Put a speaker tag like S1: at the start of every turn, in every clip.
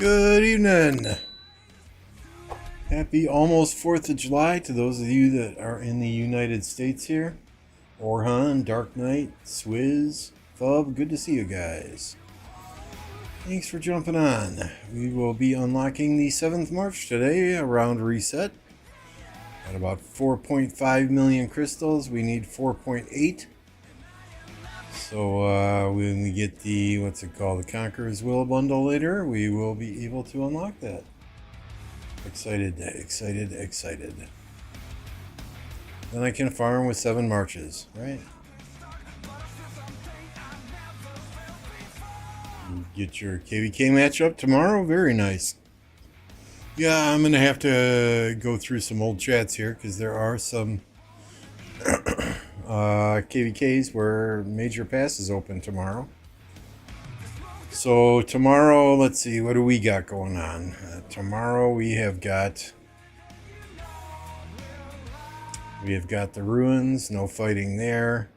S1: Good evening. Happy almost 4th of July to those of you that are in the United States here. Orhan, Dark Knight, Swizz, Fub, good to see you guys. Thanks for jumping on. We will be unlocking the 7th March today around reset. At about 4.5 million crystals, we need 4.8. So when we get the, the Conqueror's Will bundle later, we will be able to unlock that. Excited. Then I can farm with 7 marches, right? Get your KVK matchup tomorrow. Very nice. Yeah, I'm going to have to go through some old chats here because there are some KVKs where major passes open tomorrow. So tomorrow, let's see, what do we got going on? Tomorrow we have got the ruins, no fighting there.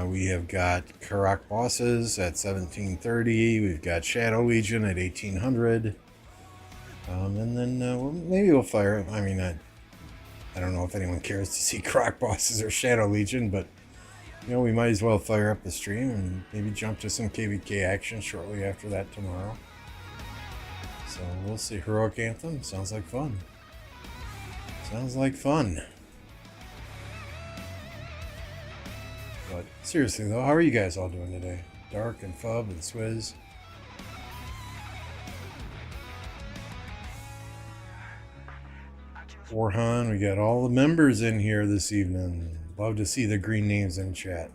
S1: We have got Karak bosses at 1730. We've got Shadow Legion at 1800. And then maybe we'll fire it. I mean, I don't know if anyone cares to see Karak bosses or Shadow Legion, but you know, we might as well fire up the stream and maybe jump to some KVK action shortly after that tomorrow. So we'll see. Heroic Anthem sounds like fun. But seriously though, how are you guys all doing today? Dark and Fub and Swizz. Orhan, we got all the members in here this evening. Love to see the green names in chat.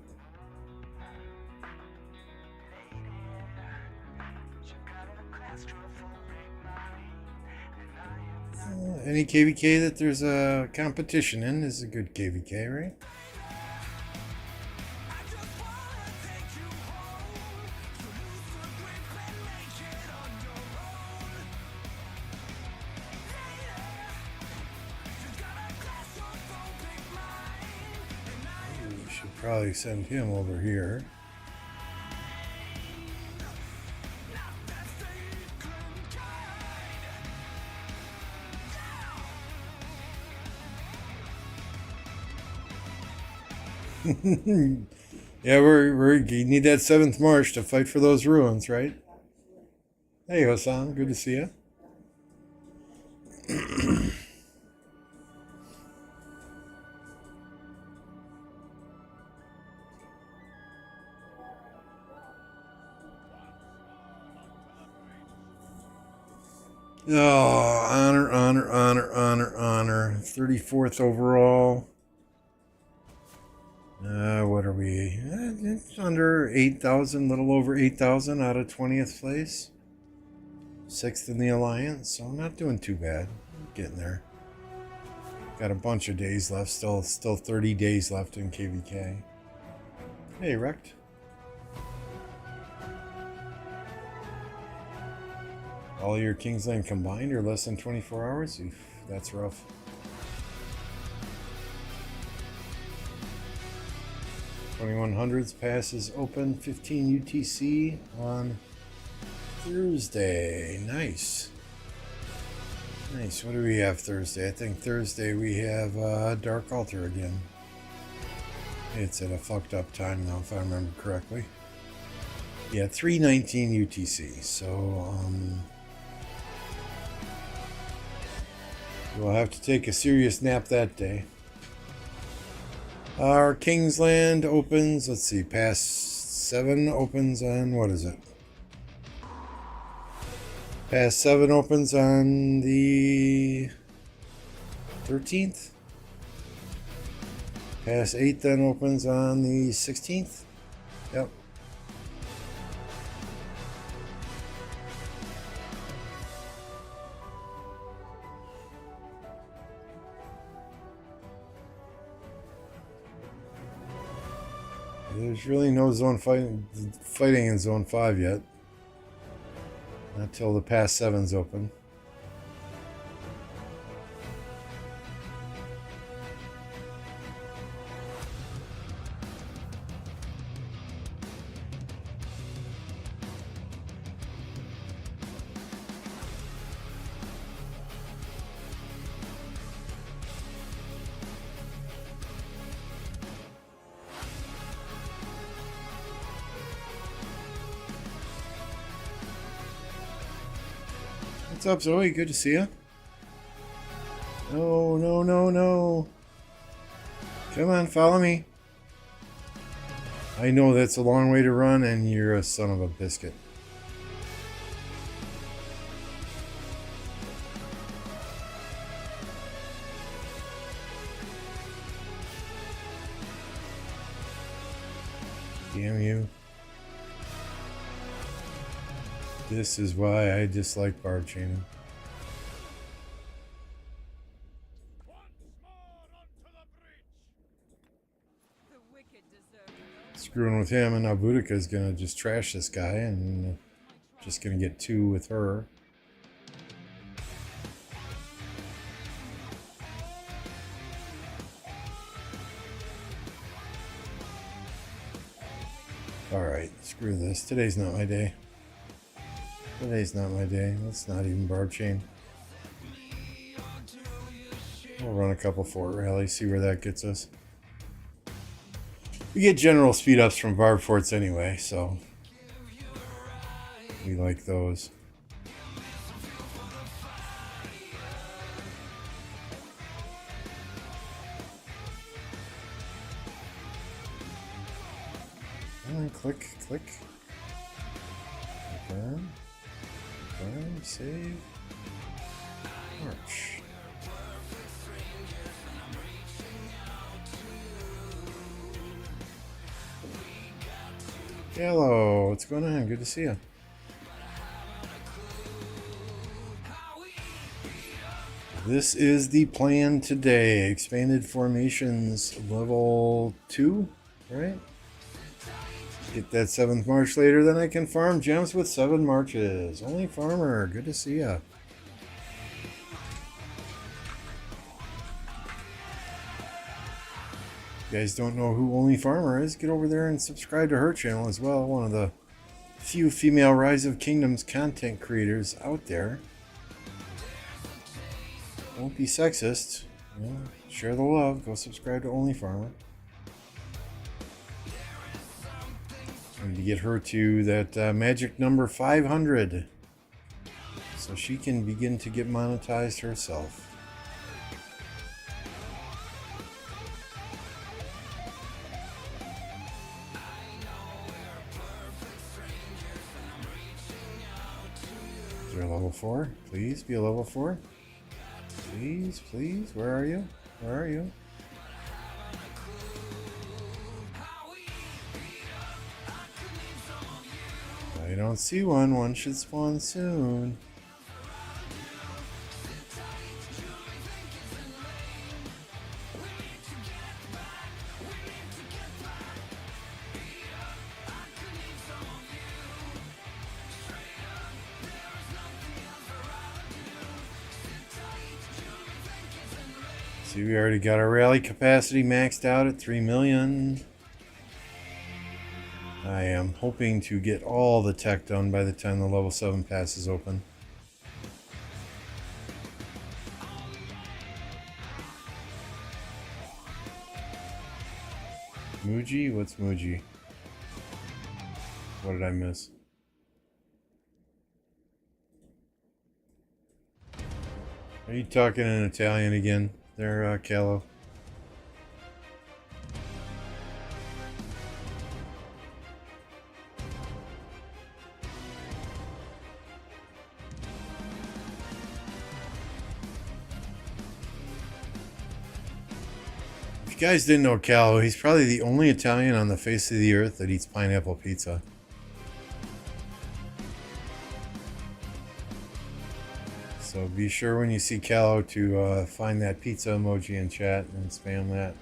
S1: Any KVK that there's a competition in is a good KVK, right? We should probably send him over here. Yeah, you need that 7th March to fight for those ruins, right? Hey, Hassan, good to see you. Oh, honor. 34th overall. What are we? It's under 8,000, little over 8,000 out of 20th place. 6th in the Alliance, so I'm not doing too bad. Getting there. Got a bunch of days left, still 30 days left in KVK. Hey, Rect. All your Kingsland combined are less than 24 hours? Oof, that's rough. 2100s passes open, 15 UTC on Thursday. Nice. What do we have Thursday? I think Thursday we have Dark Altar again. It's at a fucked up time now, if I remember correctly. Yeah, 319 UTC. So, we'll have to take a serious nap that day. Our Kingsland opens, let's see, past 7 opens on, what is it? Past 7 opens on the 13th. Past 8 then opens on the 16th. Yep. There's really no zone fighting in Zone 5 yet. Not till the past 7's open. What's up, Zoe? Good to see you. No, no, no, no. Come on, follow me. I know that's a long way to run, and you're a son of a biscuit. Damn you. This is why I dislike barb chaining. Screwing with him, and now Boudica is gonna just trash this guy, and just gonna get 2 with her. Alright, screw this. Today's not my day. Today's not my day. Let's not even barb chain. We'll run a couple fort rallies, see where that gets us. We get general speed ups from barb forts anyway, so we like those. And click, click. Confirm. Confirm, save. March. Hello, what's going on? Good to see you. This is the plan today. Expanded formations level 2, right? Get that 7th march later, then I can farm gems with 7 marches. Only farmer, good to see ya. You guys don't know who Only Farmer is, get over there and subscribe to her channel as well. One of the few female Rise of Kingdoms content creators out there. Don't be sexist. You know, share the love. Go subscribe to Only Farmer. I need to get her to that magic number 500 so she can begin to get monetized herself. Is there a level 4? Please be a level 4. Please, please. Where are you? Where are you? I don't see one. One should spawn soon. See, we already got our rally capacity maxed out at 3 million. I am hoping to get all the tech done by the time the level 7 pass is open. Muji? What's Muji? What did I miss? Are you talking in Italian again there, Callow? If you guys didn't know Callow, he's probably the only Italian on the face of the earth that eats pineapple pizza. So be sure when you see Callow to find that pizza emoji in chat and spam that.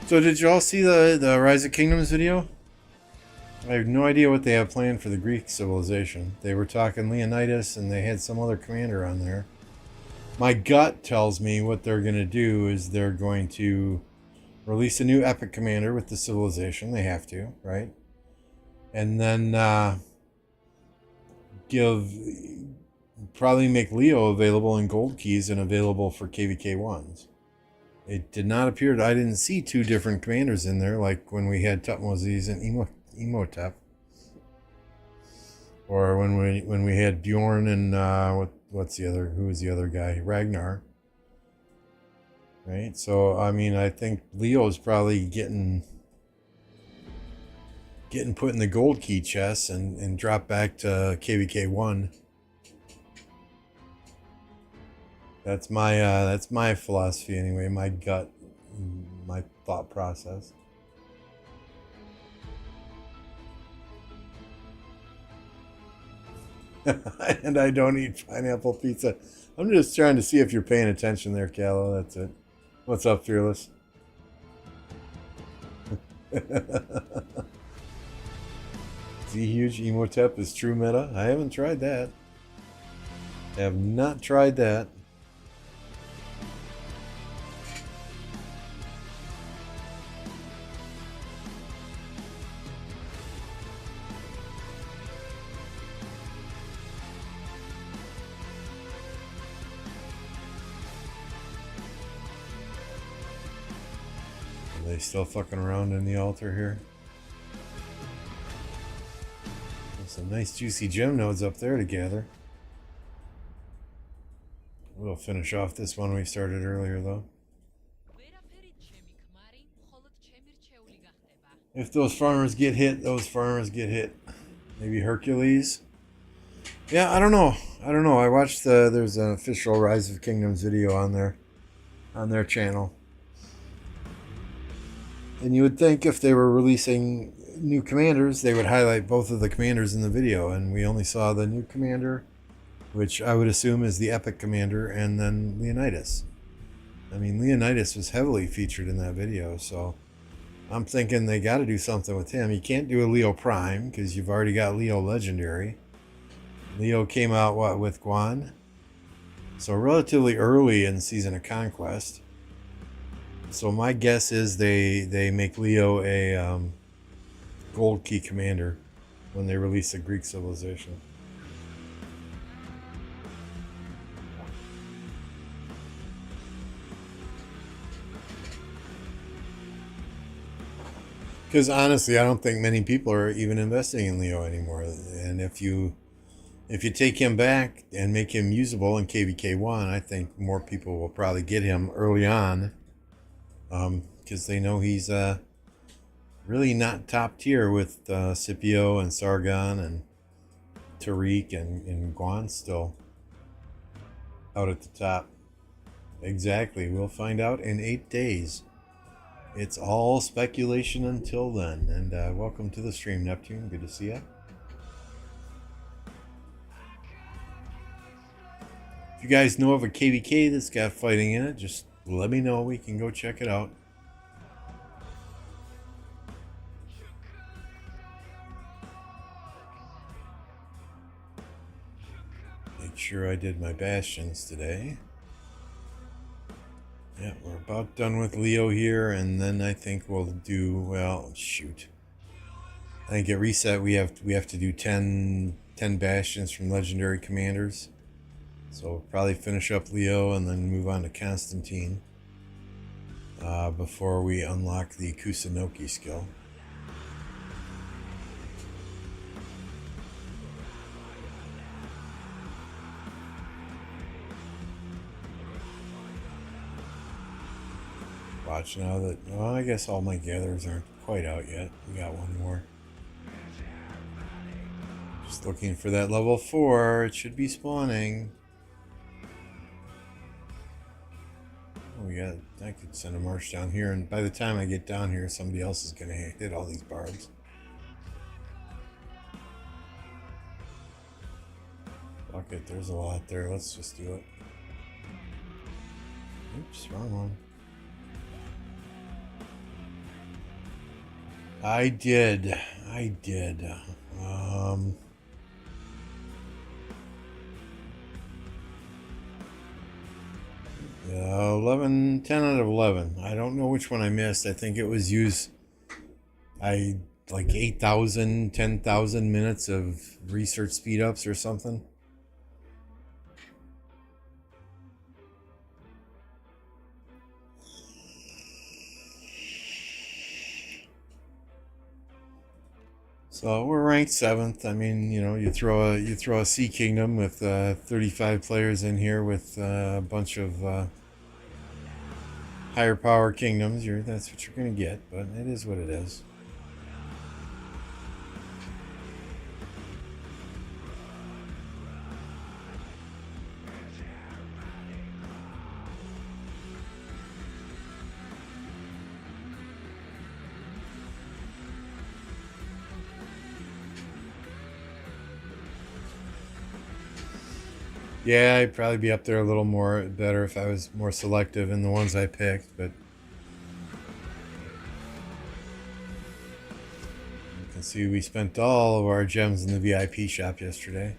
S1: So did you all see the Rise of Kingdoms video? I have no idea what they have planned for the Greek civilization. They were talking Leonidas and they had some other commander on there. My gut tells me what they're going to do is they're going to release a new epic commander with the civilization. They have to, right? And then give probably make Leo available in gold keys and available for KVK ones. It did not appear. I didn't see two different commanders in there like when we had Tutmosis and Emotep, or when we had Bjorn and what's the other? Who was the other guy? Ragnar. Right. So I mean, I think Leo's probably getting put in the gold key chest and drop back to KVK 1. That's my philosophy anyway, my gut, my thought process. And I don't eat pineapple pizza. I'm just trying to see if you're paying attention there, Callow. That's it. What's up, Fearless? Z-Huge Emotep is true meta. I haven't tried that. I have not tried that. Are they still fucking around in the altar here? There's some nice juicy gem nodes up there to gather. We'll finish off this one we started earlier though. If those farmers get hit, those farmers get hit. Maybe Hercules? Yeah, I don't know. I watched there's an official Rise of Kingdoms video on their channel. And you would think if they were releasing new commanders, they would highlight both of the commanders in the video, and we only saw the new commander, which I would assume is the epic commander, and then Leonidas. I mean, Leonidas was heavily featured in that video, so I'm thinking they got to do something with him. You can't do a Leo Prime because you've already got Leo Legendary. Leo came out with Guan, so relatively early in Season of Conquest. So my guess is they make Leo a gold key commander when they release the Greek civilization. Because honestly, I don't think many people are even investing in Leo anymore. And if you take him back and make him usable in KVK 1, I think more people will probably get him early on. Because they know he's really not top tier with Scipio and Sargon and Tariq and Guan still out at the top. Exactly. We'll find out in 8 days. It's all speculation until then. And welcome to the stream, Neptune. Good to see you. If you guys know of a KVK that's got fighting in it, just let me know. We can go check it out. Make sure I did my bastions today. Yeah, we're about done with Leo here, and then I think we'll do, well, shoot. I think at reset we have to do 10 bastions from legendary commanders. So we'll probably finish up Leo and then move on to Constantine before we unlock the Kusunoki skill. Watch now that, well, I guess all my gatherers aren't quite out yet. We got one more. Just looking for that level 4. It should be spawning. I could send a march down here, and by the time I get down here, somebody else is going to hit all these barbs. Fuck it, there's a lot there. Let's just do it. Oops, wrong one. I did. 11, 10 out of 11. I don't know which one I missed. I think it was like 8,000, 10,000 minutes of research speed ups or something. So we're ranked 7th. I mean, you know, you throw a C Kingdom with 35 players in here with a bunch of higher power kingdoms. That's what you're gonna get, but it is what it is. Yeah, I'd probably be up there a little more better if I was more selective in the ones I picked, but you can see we spent all of our gems in the VIP shop yesterday.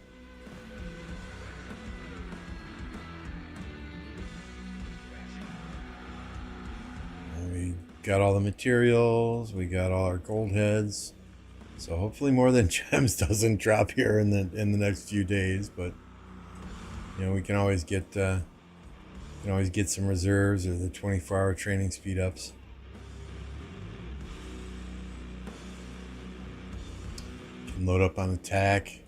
S1: And we got all the materials, we got all our gold heads. So hopefully more than gems doesn't drop here in the next few days, but you know, we can always get some reserves or the 24-hour training speed ups. Can load up on attack.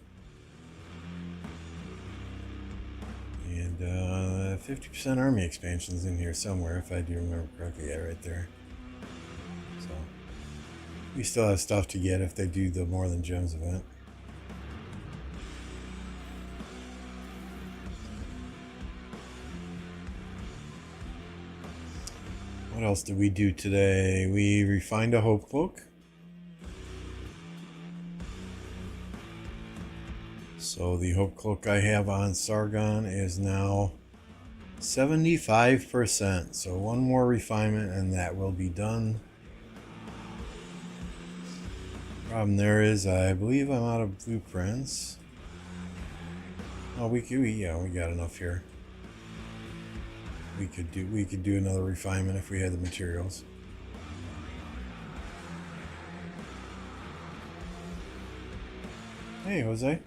S1: And 50% army expansions in here somewhere, if I do remember correctly. Yeah, right there. So we still have stuff to get if they do the More Than Gems event. What else did we do today? We refined a Hope Cloak. So the Hope Cloak I have on Sargon is now 75%. So one more refinement and that will be done. Problem there is, I believe I'm out of blueprints. Oh, we got enough here. We could do another refinement if we had the materials. Hey, Jose.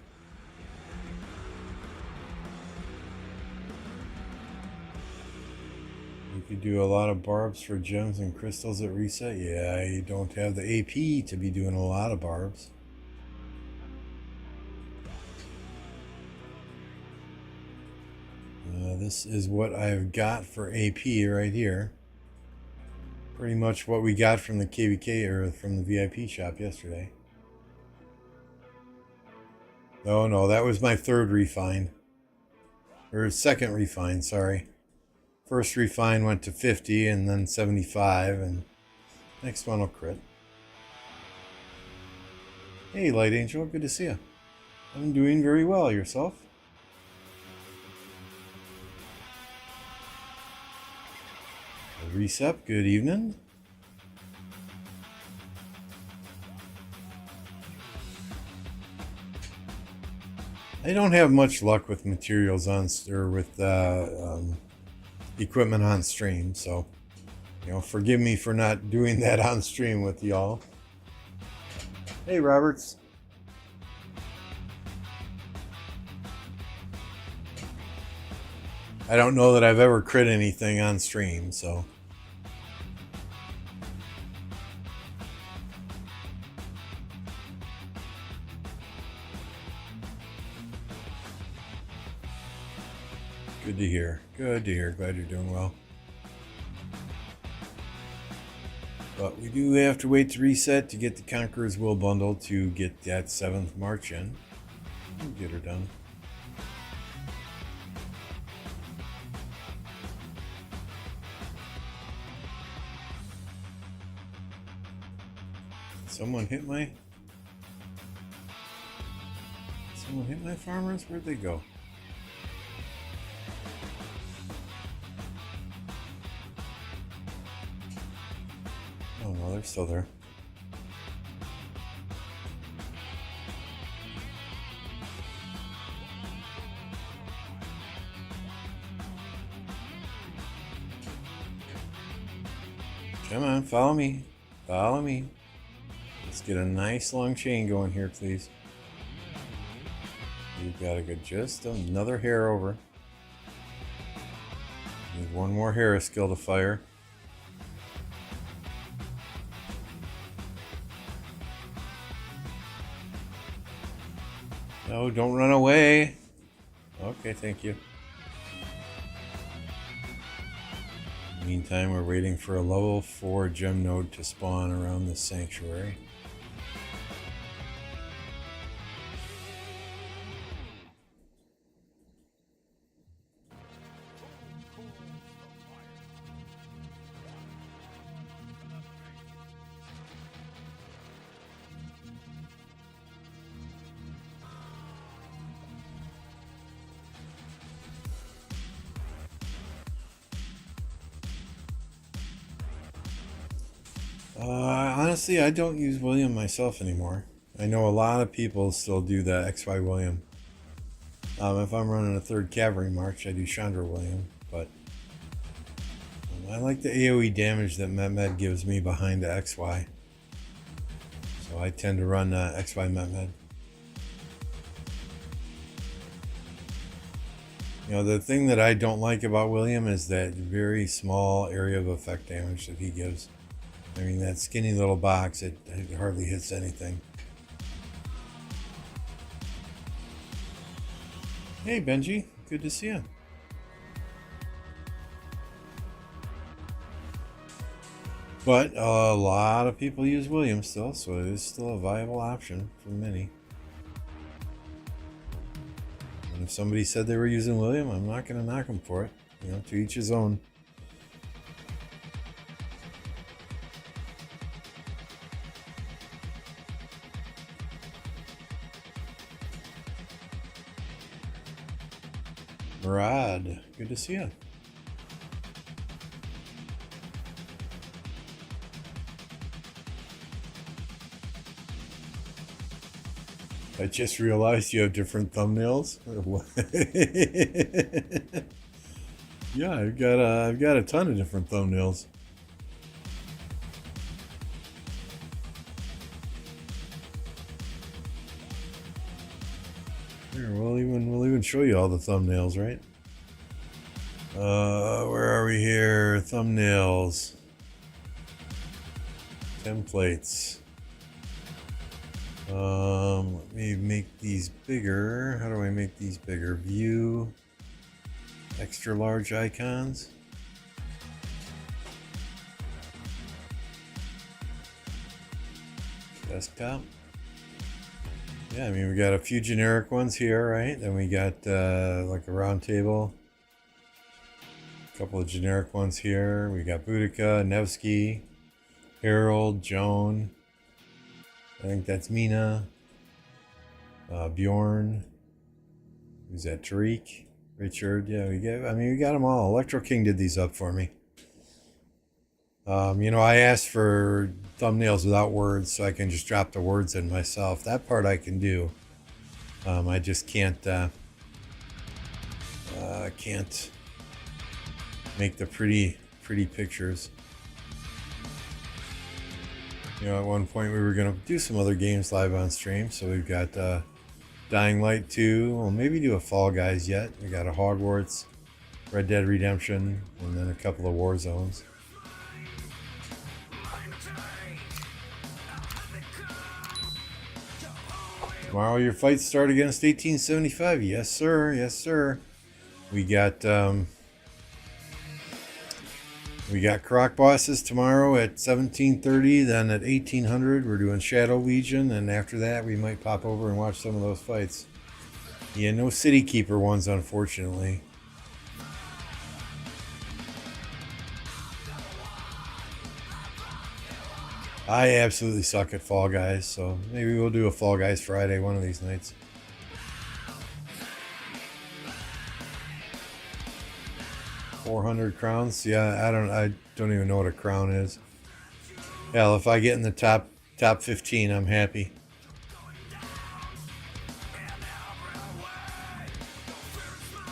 S1: We could do a lot of barbs for gems and crystals at reset. Yeah, you don't have the AP to be doing a lot of barbs. This is what I've got for AP right here. Pretty much what we got from the KVK or from the VIP shop yesterday. Oh no, that was my third refine. Or second refine, sorry. First refine went to 50 and then 75, and next one will crit. Hey, Light Angel, good to see you. I'm doing very well. Yourself? Recep, good evening. I don't have much luck with materials on or with equipment on stream, so you know, forgive me for not doing that on stream with y'all. Hey, Roberts. I don't know that I've ever crit anything on stream, so. Good to hear. Good to hear. Glad you're doing well. But we do have to wait to reset to get the Conqueror's Will bundle to get that 7th March in. We'll get her done. Someone hit my farmers? Where'd they go? Oh no, they're still there. Come on, follow me. Follow me. Let's get a nice long chain going here, please. You've got to go just another hair over. Need one more hair skill to fire. No, don't run away. Okay, thank you. Meantime, we're waiting for a level 4 gem node to spawn around the sanctuary. Honestly, I don't use William myself anymore. I know a lot of people still do the XY William. If I'm running a 3rd Cavalry March, I do Chandra William, but I like the AoE damage that Mehmed gives me behind the XY. So I tend to run XY Mehmed. You know, the thing that I don't like about William is that very small area of effect damage that he gives. I mean, that skinny little box, it hardly hits anything. Hey, Benji. Good to see you. But a lot of people use William still, so it is still a viable option for many. And if somebody said they were using William, I'm not going to knock them for it. You know, to each his own. Murad, good to see you. I just realized you have different thumbnails. Yeah, I've got a ton of different thumbnails. Here, we'll even show you all the thumbnails, right? Where are we here? Thumbnails. Templates. Let me make these bigger. How do I make these bigger? View. Extra large icons. Desktop. Yeah, I mean, we got a few generic ones here, right? Then we got like a round table. A couple of generic ones here. We got Boudica, Nevsky, Harold, Joan. I think that's Mina. Bjorn. Who's that? Tariq. Richard. Yeah, we got them all. Electro King did these up for me. You know, I asked for thumbnails without words so I can just drop the words in myself. That part I can do. I just can't make the pretty pictures. You know, at one point we were going to do some other games live on stream. So we've got Dying Light 2. We'll maybe do a Fall Guys yet. We got a Hogwarts, Red Dead Redemption, and then a couple of War Zones. Tomorrow your fights start against 1875. Yes, sir. Yes, sir. We got Croc Bosses tomorrow at 17:30. Then at 1800 we're doing Shadow Legion, and after that we might pop over and watch some of those fights. Yeah, no City Keeper ones, unfortunately. I absolutely suck at Fall Guys, so maybe we'll do a Fall Guys Friday one of these nights. $400 crowns? Yeah, I don't even know what a crown is. Hell, if I get in the top 15, I'm happy.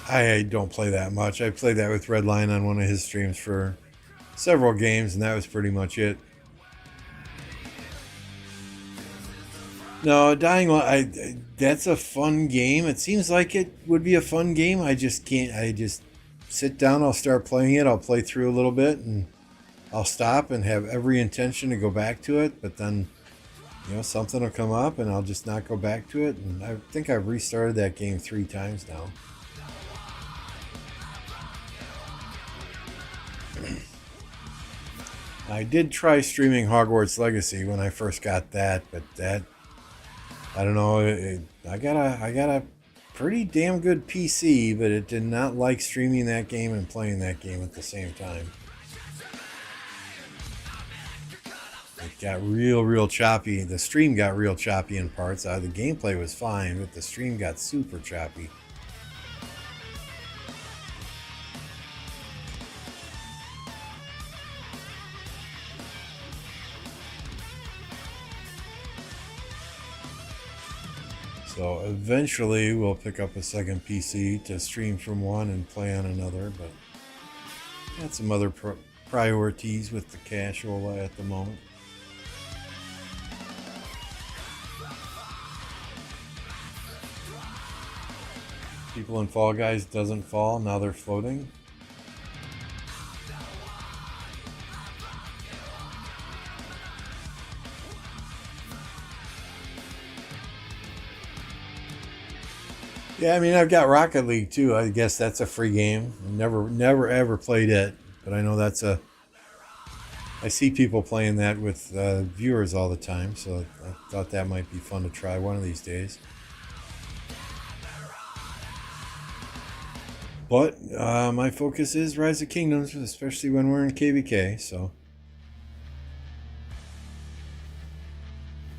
S1: I don't play that much. I played that with Redline on one of his streams for several games, and that was pretty much it. No, Dying Light, that's a fun game. It seems like it would be a fun game. I just can't. I just sit down, I'll start playing it. I'll play through a little bit, and I'll stop and have every intention to go back to it. But then something will come up and I'll just not go back to it. And I think I've restarted that game 3 times now. I did try streaming Hogwarts Legacy when I first got that, but that, I don't know. I got a pretty damn good PC, but it did not like streaming that game and playing that game at the same time. It got real choppy. The stream got real choppy in parts. The gameplay was fine, but the stream got super choppy. So eventually we'll pick up a second PC to stream from one and play on another, but got some other priorities with the casual at the moment. People in Fall Guys doesn't fall, now they're floating. Yeah, I mean, I've got Rocket League too. I guess that's a free game. Never ever played it, but I know I see people playing that with viewers all the time, so I thought that might be fun to try one of these days. But my focus is Rise of Kingdoms, especially when we're in KVK, so.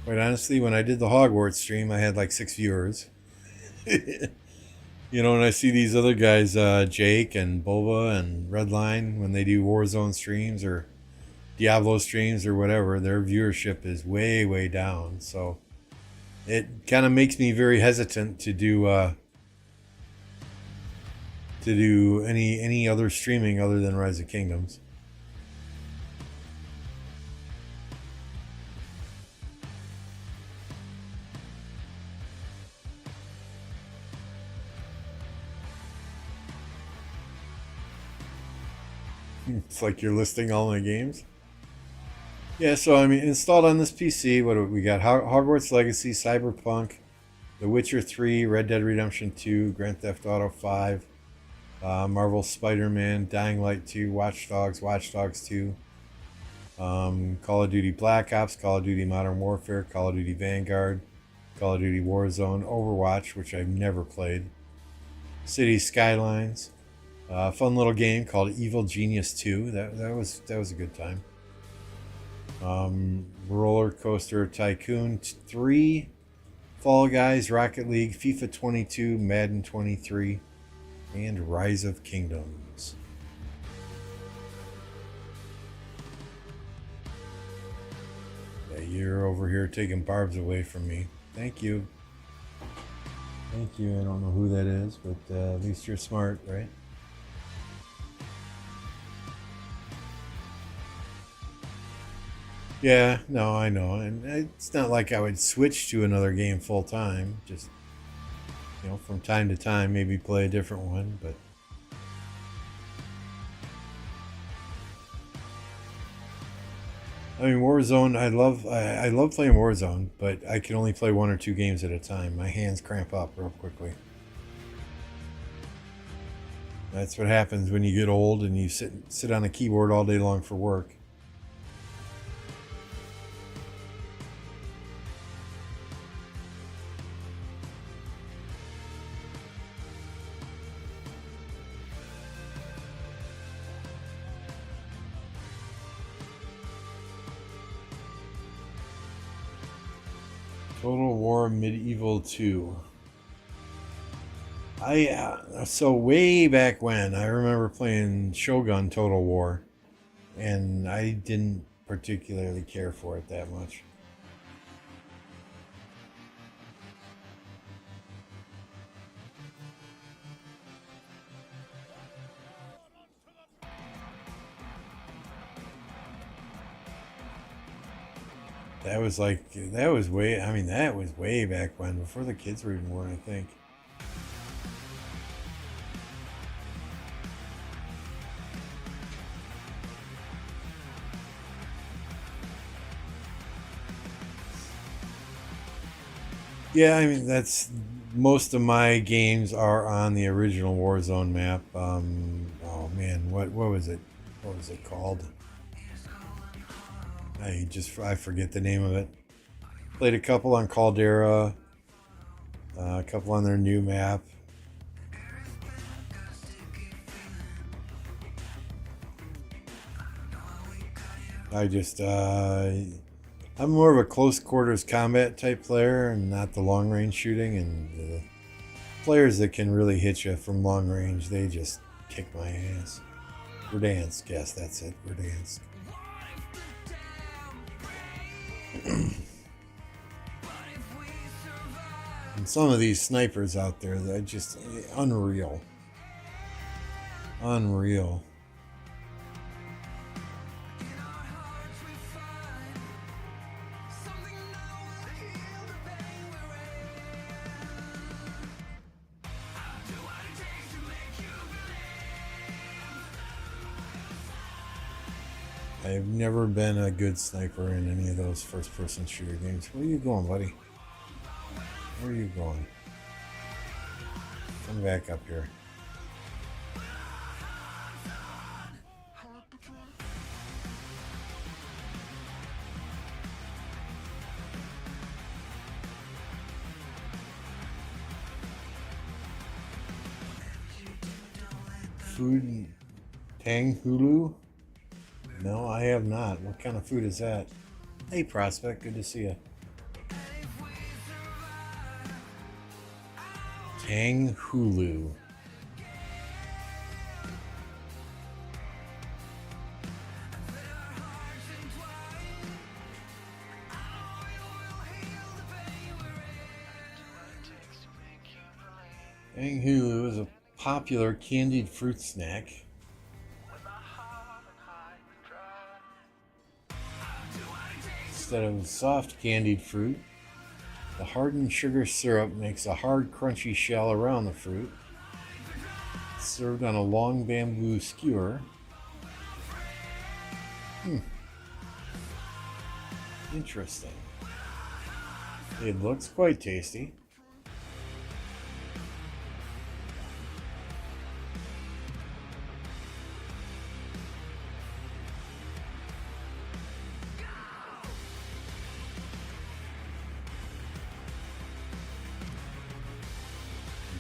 S1: Quite honestly, when I did the Hogwarts stream, I had like 6 viewers. And I see these other guys, Jake and Boba and Redline, when they do Warzone streams or Diablo streams or whatever, their viewership is way down. So it kind of makes me very hesitant to do any other streaming other than Rise of Kingdoms. It's like you're listing all my games. Yeah, so I mean, installed on this PC, what do we got? Hogwarts Legacy, Cyberpunk, The Witcher 3, Red Dead Redemption 2, Grand Theft Auto 5, Marvel Spider-Man, Dying Light 2, Watch Dogs 2, Call of Duty Black Ops, Call of Duty Modern Warfare, Call of Duty Vanguard, Call of Duty Warzone, Overwatch, which I've never played, City Skylines, fun little game called Evil Genius 2. That was a good time. Roller Coaster Tycoon 3, Fall Guys, Rocket League, FIFA 22, Madden 23, and Rise of Kingdoms. Yeah, you're over here taking barbs away from me. Thank you. Thank you. I don't know who that is, but at least you're smart, right? Yeah, no, I know. And it's not like I would switch to another game full time. Just, from time to time, maybe play a different one. But I mean, Warzone, I love playing Warzone, but I can only play 1 or 2 games at a time. My hands cramp up real quickly. That's what happens when you get old and you sit on a keyboard all day long for work. Total War Medieval 2. So way back when, I remember playing Shogun Total War, and I didn't particularly care for it that much. That was way back when, before the kids were even born, I think. Yeah, I mean that's most of my games are on the original Warzone map. Oh man, what was it? What was it called? I forget the name of it. Played a couple on Caldera, a couple on their new map. I just I'm more of a close quarters combat type player and not the long range shooting. And the players that can really hit you from long range, they just kick my ass. Verdansk, yes, that's it, Verdansk. And some of these snipers out there, they're just unreal. Unreal. I've never been a good sniper in any of those first-person shooter games. Where are you going, buddy? Where are you going? Come back up here. Food Tang Hulu? No, I have not. What kind of food is that? Hey, Prospect, good to see you. Tang Hulu. Tang Hulu is a popular candied fruit snack. Instead of soft candied fruit, the hardened sugar syrup makes a hard, crunchy shell around the fruit. It's served on a long bamboo skewer. Interesting. It looks quite tasty.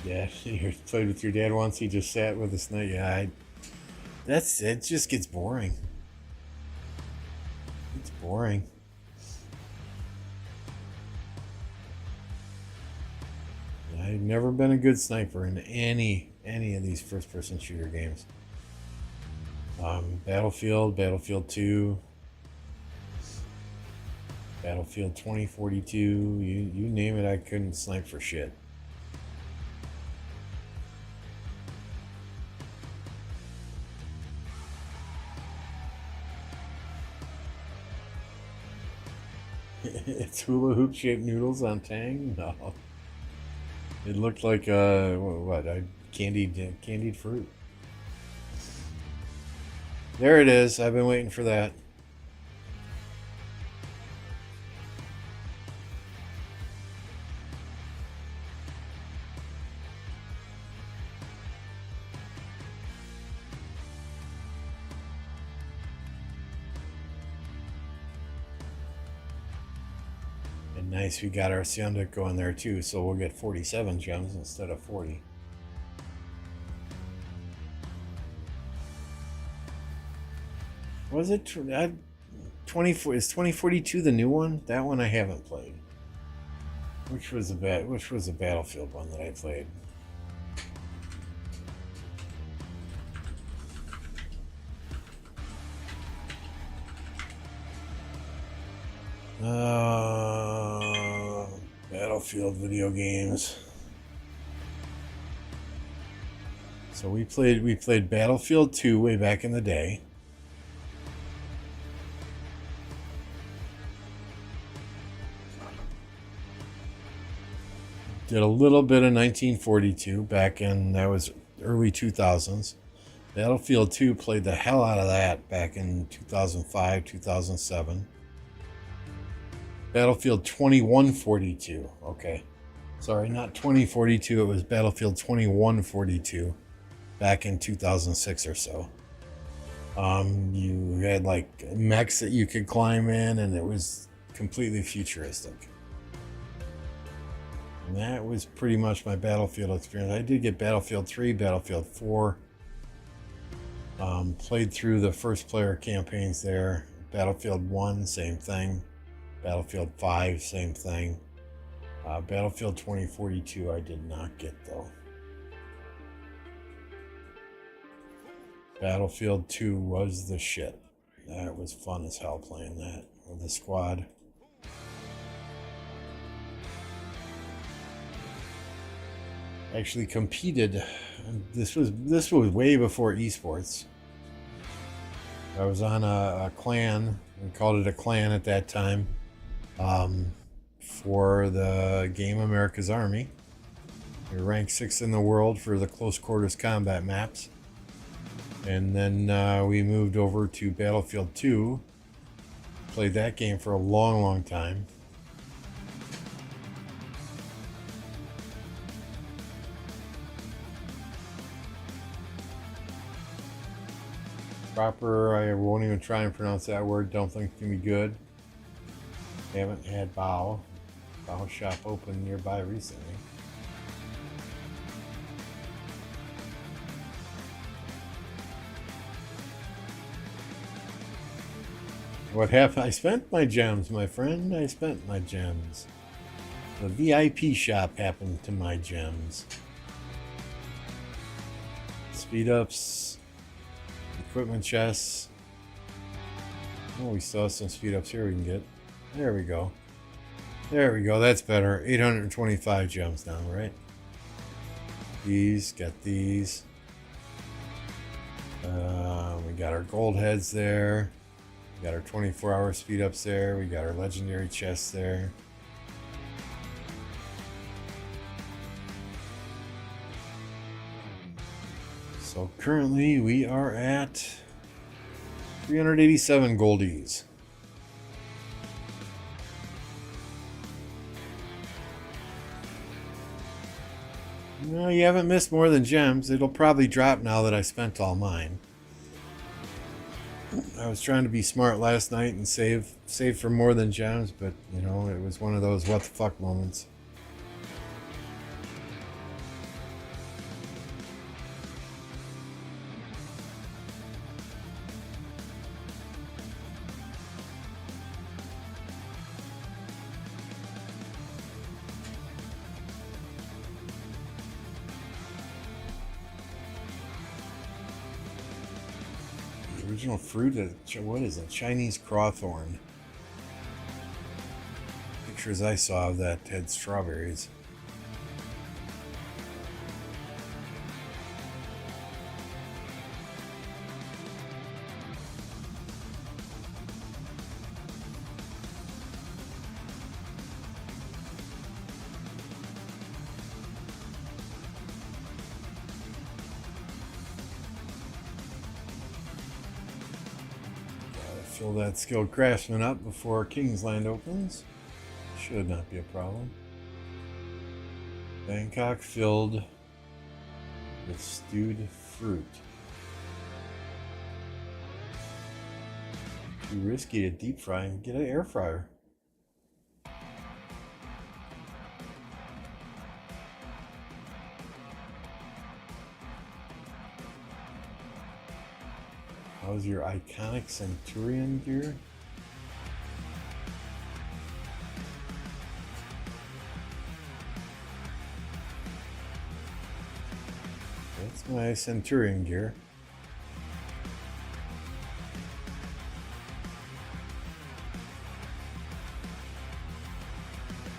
S1: Dad, you played with your dad once. He just sat with us. Yeah, that's it. Just gets boring. It's boring. I've never been a good sniper in any of these first-person shooter games. Battlefield 2, Battlefield 2042. You name it, I couldn't snipe for shit. It's hula hoop shaped noodles on Tang? No. It looked like what? A candied fruit. There it is. I've been waiting for that. And nice, we got our Syunduk going there too, so we'll get 47 gems instead of 40. Was it 24? Is 2042 the new one? That one I haven't played. Which was the Battlefield one that I played? Battlefield video games. So we played Battlefield 2 way back in the day. Did a little bit of 1942 back in, that was early 2000s. Battlefield 2 played the hell out of that back in 2005, 2007. Battlefield 2142, okay. Sorry, not 2042. It was Battlefield 2142 back in 2006 or so. You had like mechs that you could climb in, and it was completely futuristic. And that was pretty much my Battlefield experience. I did get Battlefield 3, Battlefield 4. Played through the first player campaigns there. Battlefield 1, same thing. Battlefield 5, same thing. Battlefield 2042 I did not get though. Battlefield 2 was the shit. That was fun as hell playing that with the squad. Actually competed. This was way before esports. I was on a clan. We called it a clan at that time. For the game America's Army. We were ranked 6th in the world for the close quarters combat maps. And then we moved over to Battlefield 2. Played that game for a long, long time. Proper, I won't even try and pronounce that word. Don't think it's going to be good. Haven't had bow shop open nearby recently. What happened? I spent my gems, my friend. I spent my gems. The VIP shop happened to my gems. Speed ups, equipment chests. Oh, we still have some speed ups here we can get. There we go. There we go. That's better. 825 gems now, right? These, got these. We got our gold heads there. We got our 24-hour speed ups there. We got our legendary chests there. So currently we are at 387 goldies. No, you haven't missed more than gems. It'll probably drop now that I spent all mine. I was trying to be smart last night and save for more than gems, but you know, it was one of those what the fuck moments. Original fruit of, what is it? Chinese crawthorn. Pictures I saw of that had strawberries. Fill that skilled craftsman up before Kingsland opens. Should not be a problem. Bangkok filled with stewed fruit. Too risky to deep fry and get an air fryer. How's your iconic Centurion gear? That's my Centurion gear.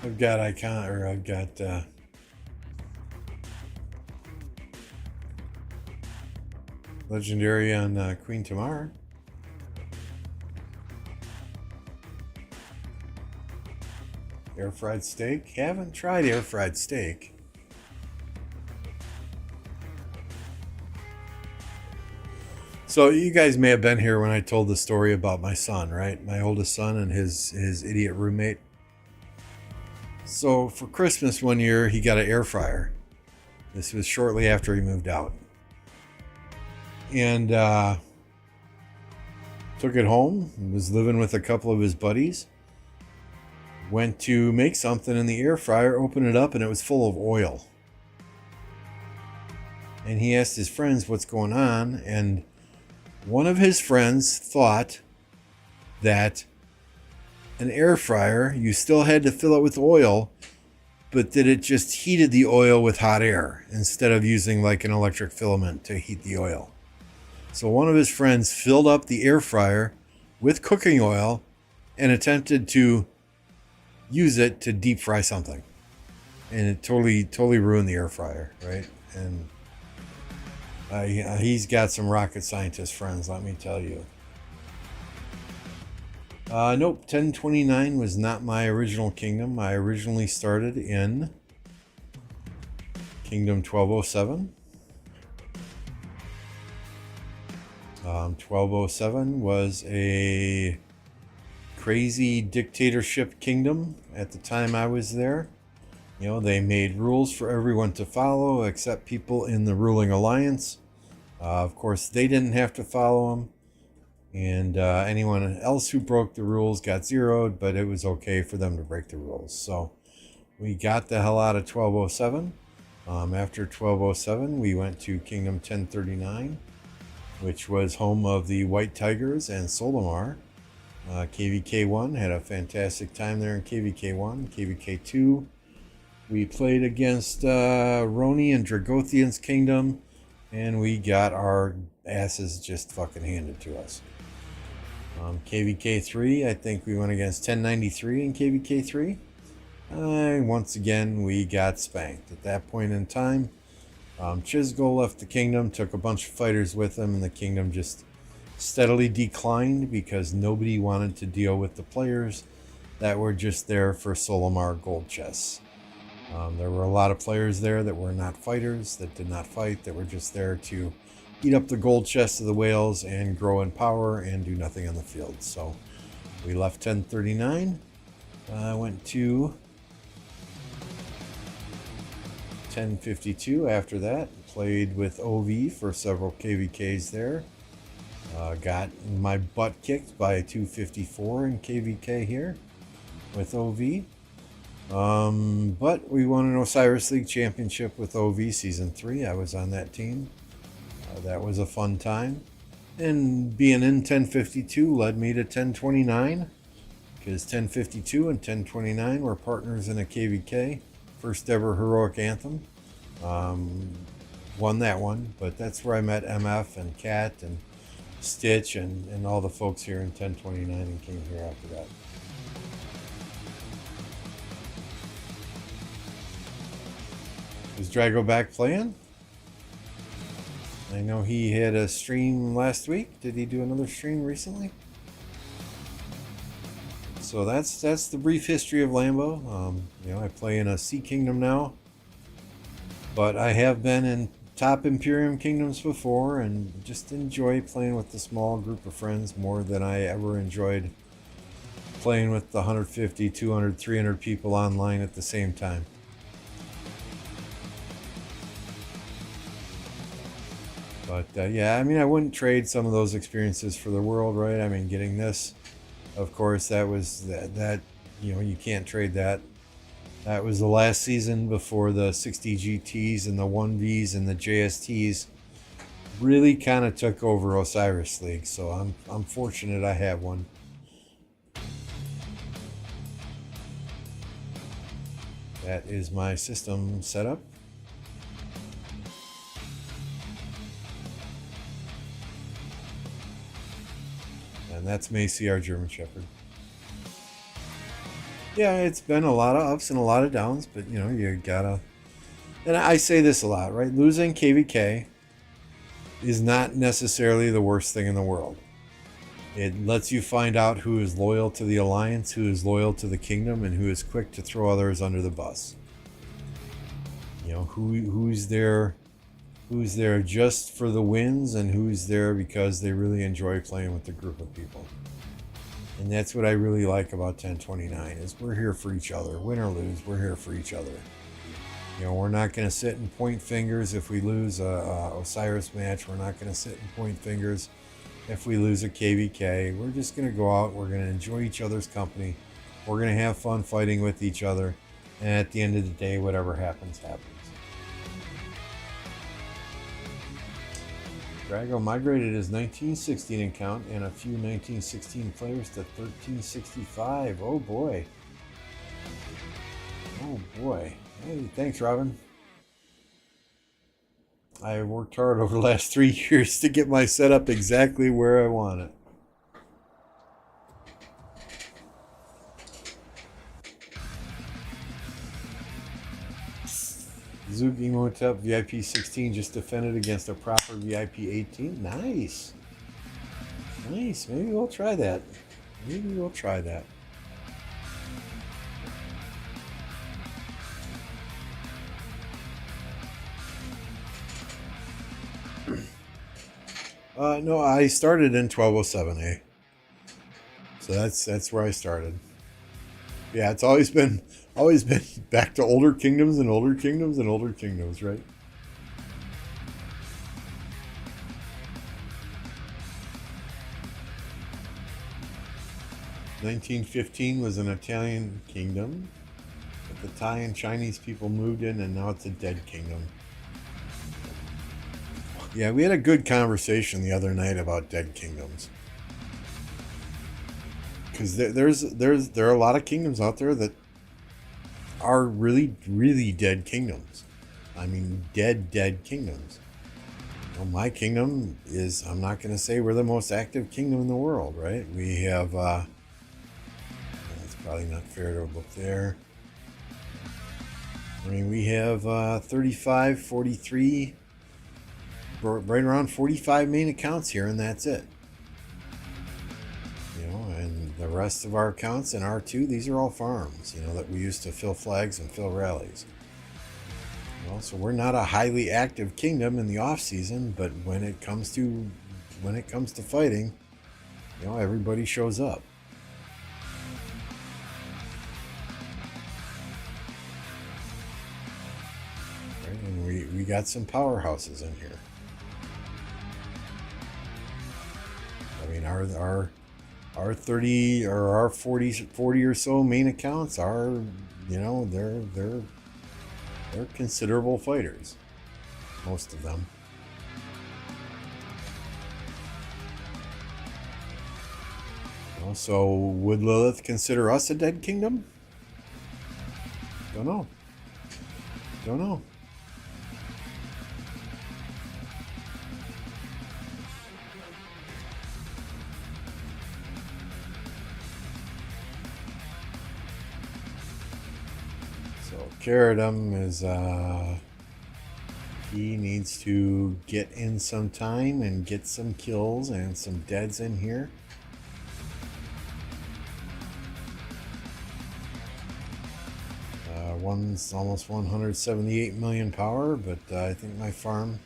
S1: I've got legendary on Queen Tamar. Air fried steak? Haven't tried air fried steak. So you guys may have been here when I told the story about my son, right? My oldest son and his idiot roommate. So for Christmas one year, he got an air fryer. This was shortly after he moved out. And took it home, was living with a couple of his buddies. Went to make something in the air fryer, opened it up, and it was full of oil. And he asked his friends what's going on, and one of his friends thought that an air fryer, you still had to fill it with oil, but that it just heated the oil with hot air instead of using like an electric filament to heat the oil. So one of his friends filled up the air fryer with cooking oil and attempted to use it to deep fry something. And it totally ruined the air fryer, right? And he's got some rocket scientist friends, let me tell you. Nope, 1029 was not my original kingdom. I originally started in Kingdom 1207. 1207 was a crazy dictatorship kingdom at the time I was there. You know, they made rules for everyone to follow except people in the ruling alliance. Of course, they didn't have to follow them. And anyone else who broke the rules got zeroed, but it was okay for them to break the rules. So we got the hell out of 1207. After 1207, we went to Kingdom 1039, which was home of the White Tigers and Solimar. KVK1 had a fantastic time there in KVK1. KVK2, we played against Roni and Dragothian's kingdom, and we got our asses just fucking handed to us. KVK3, I think we went against 1093 in KVK3. Once again, we got spanked. At that point in time, Chisgol left the kingdom, took a bunch of fighters with him, and the kingdom just steadily declined because nobody wanted to deal with the players that were just there for Solimar gold chests. There were a lot of players there that were not fighters, that did not fight, that were just there to eat up the gold chests of the whales and grow in power and do nothing on the field. So we left 1039, went to 1052 after that, played with OV for several KVKs there. Got my butt kicked by a 254 in KVK here with OV. But we won an Osiris League Championship with OV Season 3. I was on that team. That was a fun time. And being in 1052 led me to 1029, because 1052 and 1029 were partners in a KVK. First ever Heroic Anthem. Won that one, but that's where I met MF and Kat and Stitch and all the folks here in 1029 and came here after that. Is Drago back playing? I know he had a stream last week. Did he do another stream recently? So that's the brief history of Lambo. I play in a Sea Kingdom now, but I have been in top Imperium Kingdoms before and just enjoy playing with the small group of friends more than I ever enjoyed playing with the 150, 200, 300 people online at the same time. But yeah, I mean, I wouldn't trade some of those experiences for the world, right? I mean, getting this, of course, that was that you can't trade that. That was the last season before the 60 GTs and the 1Vs and the JSTs really kind of took over Osiris League. So I'm fortunate I have one. That is my system setup. And that's Macy, our German Shepherd. Yeah, it's been a lot of ups and a lot of downs, but you gotta. And I say this a lot, right? Losing KVK is not necessarily the worst thing in the world. It lets you find out who is loyal to the Alliance, who is loyal to the Kingdom, and who is quick to throw others under the bus. Who's there just for the wins and who's there because they really enjoy playing with a group of people. And that's what I really like about 1029 is we're here for each other. Win or lose, we're here for each other. You know, we're not going to sit and point fingers if we lose a Osiris match. We're not going to sit and point fingers if we lose a KVK. We're just going to go out. We're going to enjoy each other's company. We're going to have fun fighting with each other. And at the end of the day, whatever happens, happens. Drago migrated his 1916 in count and a few 1916 players to 1365. Oh boy. Oh boy. Hey, thanks, Robin. I worked hard over the last 3 years to get my setup exactly where I want it. Zook Emotep VIP 16 just defended against a proper VIP 18. Nice. Nice. Maybe we'll try that. Maybe we'll try that. No, I started in 1207A. So that's where I started. Yeah, it's always been back to older kingdoms and older kingdoms and older kingdoms, right? (1915) was an Italian kingdom, but the Thai and Chinese people moved in, and now it's a dead kingdom. Yeah, we had a good conversation the other night about dead kingdoms. Because there are a lot of kingdoms out there that are really, really dead kingdoms. I mean, dead kingdoms. You know, my kingdom is, I'm not going to say we're the most active kingdom in the world, right? We have, it's probably not fair to look there. I mean, we have 35, 43, right around 45 main accounts here, and that's it. You know, and the rest of our accounts in R2, these are all farms, you know, that we use to fill flags and fill rallies. Well, so we're not a highly active kingdom in the off season, but when it comes to fighting, you know, everybody shows up. Right? And we got some powerhouses in here. I mean, our 30 or our 40 or so main accounts are, you know, they're considerable fighters, most of them. You know, so would Lilith consider us a dead kingdom? Don't know. Don't know. Caradum is, he needs to get in some time and get some kills and some deads in here. One's almost 178 million power, but I think my farm,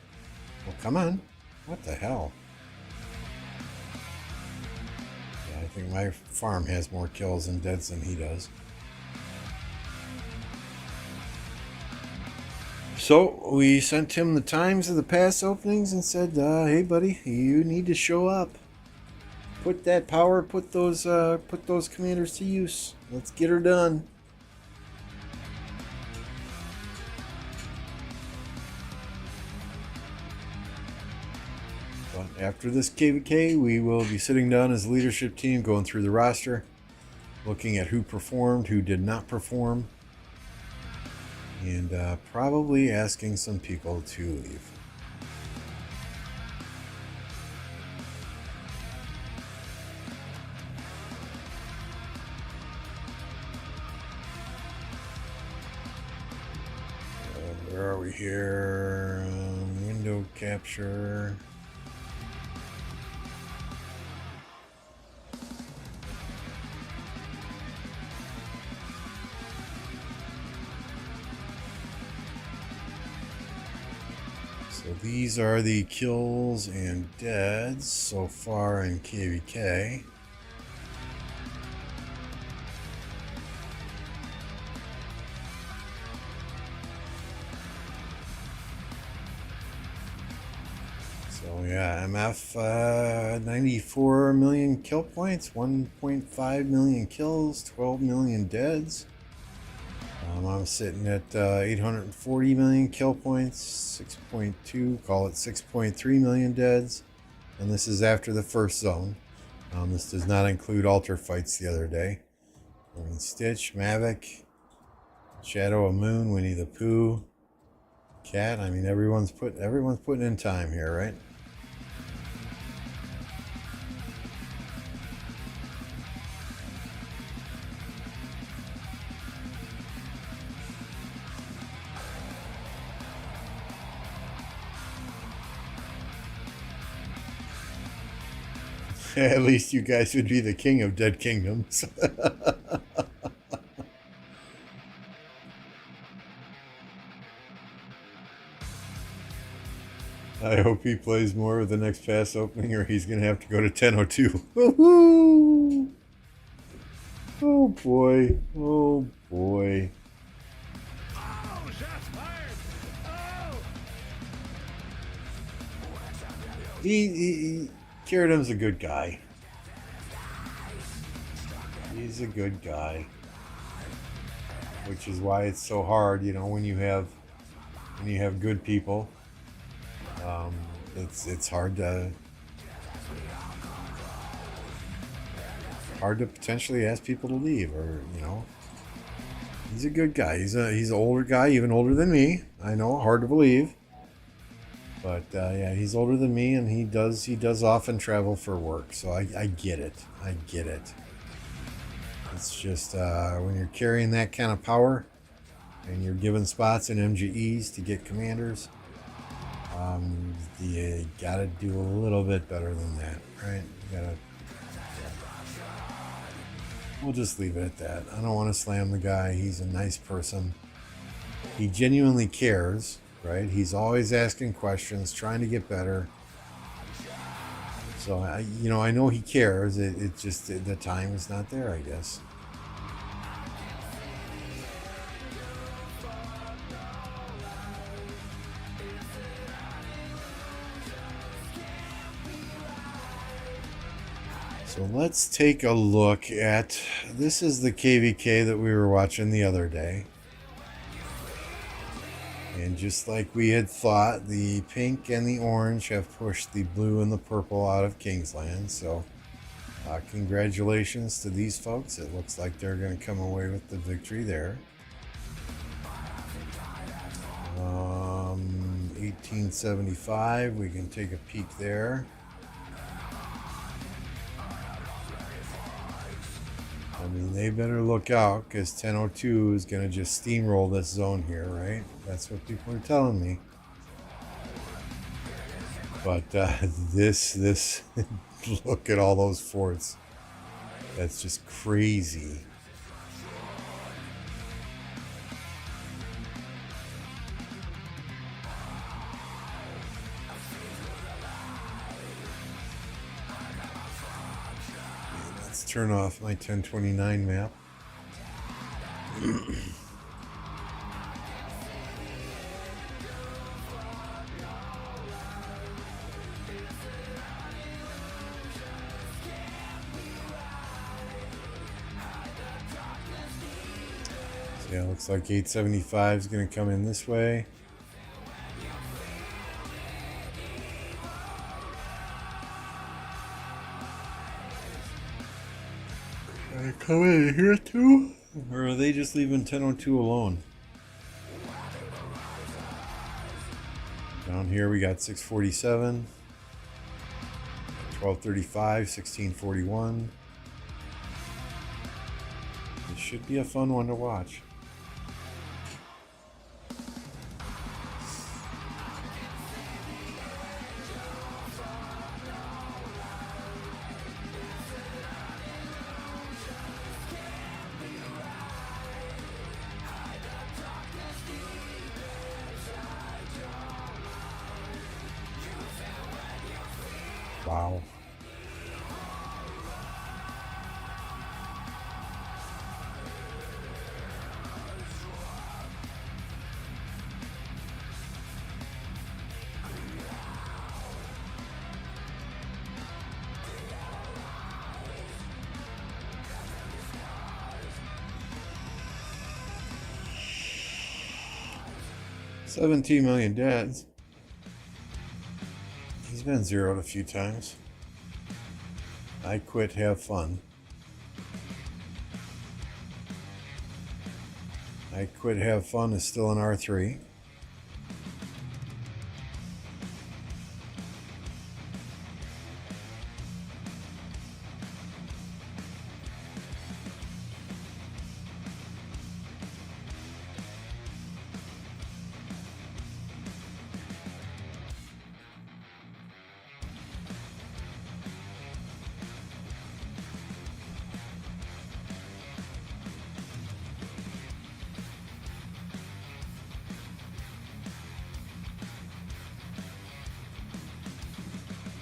S1: well, come on, what the hell? Yeah, I think my farm has more kills and deads than he does. So we sent him the times of the past openings and said, "Hey, buddy, you need to show up. Put that power, put those commanders to use. Let's get her done." But after this KVK, we will be sitting down as a leadership team, going through the roster, looking at who performed, who did not perform. And probably asking some people to leave. Where are we here? Window capture. These are the kills and deads so far in KVK. So yeah, MF 94 million kill points, 1.5 million kills, 12 million deads. I'm sitting at 840 million kill points, 6.2, call it 6.3 million deads. And this is after the first zone. This does not include altar fights the other day. I mean, Stitch, Mavic, Shadow of Moon, Winnie the Pooh, Cat. I mean, everyone's putting in time here, right? At least you guys would be the king of Dead Kingdoms. I hope he plays more with the next pass opening, or he's going to have to go to 10:02. Woohoo! Oh boy. Oh boy. Oh, shots fired. Oh! Kieradim's a good guy. He's a good guy. Which is why it's so hard, you know, when you have good people. It's hard to potentially ask people to leave, or you know, he's a good guy. He's an older guy, even older than me. I know, hard to believe, but yeah, he's older than me, and he does often travel for work. So I get it. I get it. It's just when you're carrying that kind of power, and you're given spots in MGEs to get commanders. You gotta do a little bit better than that, right? You gotta. Yeah. We'll just leave it at that. I don't want to slam the guy. He's a nice person. He genuinely cares, right? He's always asking questions, trying to get better. So I know he cares. It just the time is not there, I guess. So let's take a look at, this is the KVK that we were watching the other day. And just like we had thought, the pink and the orange have pushed the blue and the purple out of Kingsland. So congratulations to these folks. It looks like they're going to come away with the victory there. 1875, we can take a peek there. I mean, they better look out, because 10:02 is going to just steamroll this zone here, right? That's what people are telling me. But this look at all those forts. That's just crazy. Turn off my 1029 map. So yeah, looks like 875 is going to come in this way. Come in here too? Or are they just leaving 10:02 alone? Down here we got 647, 1235, 1641. This should be a fun one to watch. Wow. 17 million deads. He's been zeroed a few times. I quit, have fun. I quit, have fun is still an R3.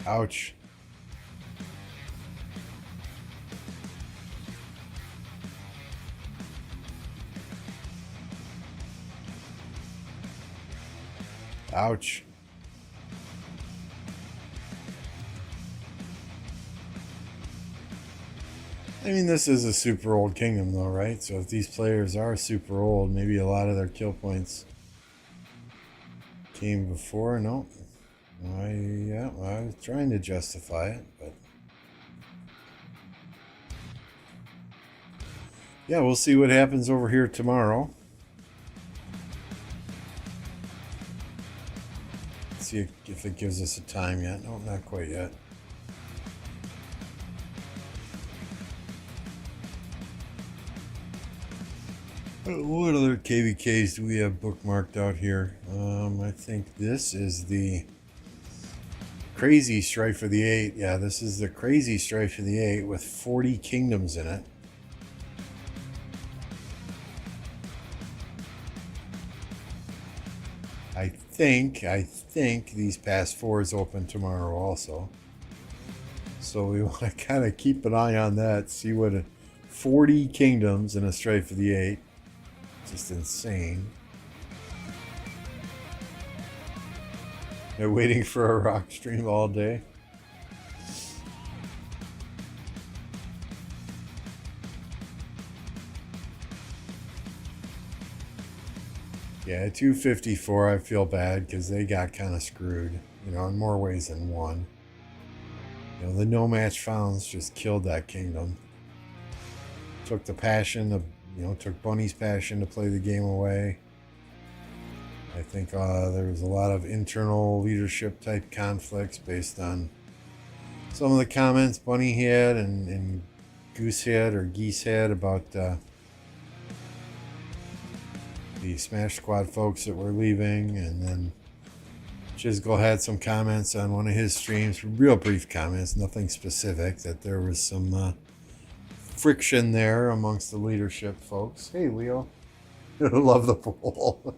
S1: Ouch. Ouch. I mean, this is a super old kingdom, though, right? So if these players are super old, maybe a lot of their kill points came before. No. I was trying to justify it, but yeah, we'll see what happens over here tomorrow. Let's see if it gives us a time yet. No, not quite yet. What other KVKs do we have bookmarked out here? I think this is the Crazy Strife of the 8. Yeah, this is the Crazy Strife of the 8 with 40 kingdoms in it. I think these past 4s open tomorrow also. So we want to kind of keep an eye on that, see what 40 kingdoms in a Strife of the 8. Just insane. They're waiting for a rock stream all day. Yeah, 254, I feel bad because they got kind of screwed, you know, in more ways than one. You know, the no match founds just killed that kingdom. Took the passion of, you know, took Bunny's passion to play the game away. I think there was a lot of internal leadership type conflicts based on some of the comments Bunny had and Goose had or Geese had about the Smash Squad folks that were leaving. And then Chisgall had some comments on one of his streams, real brief comments, nothing specific, that there was some friction there amongst the leadership folks. Hey, Leo. Love the pool.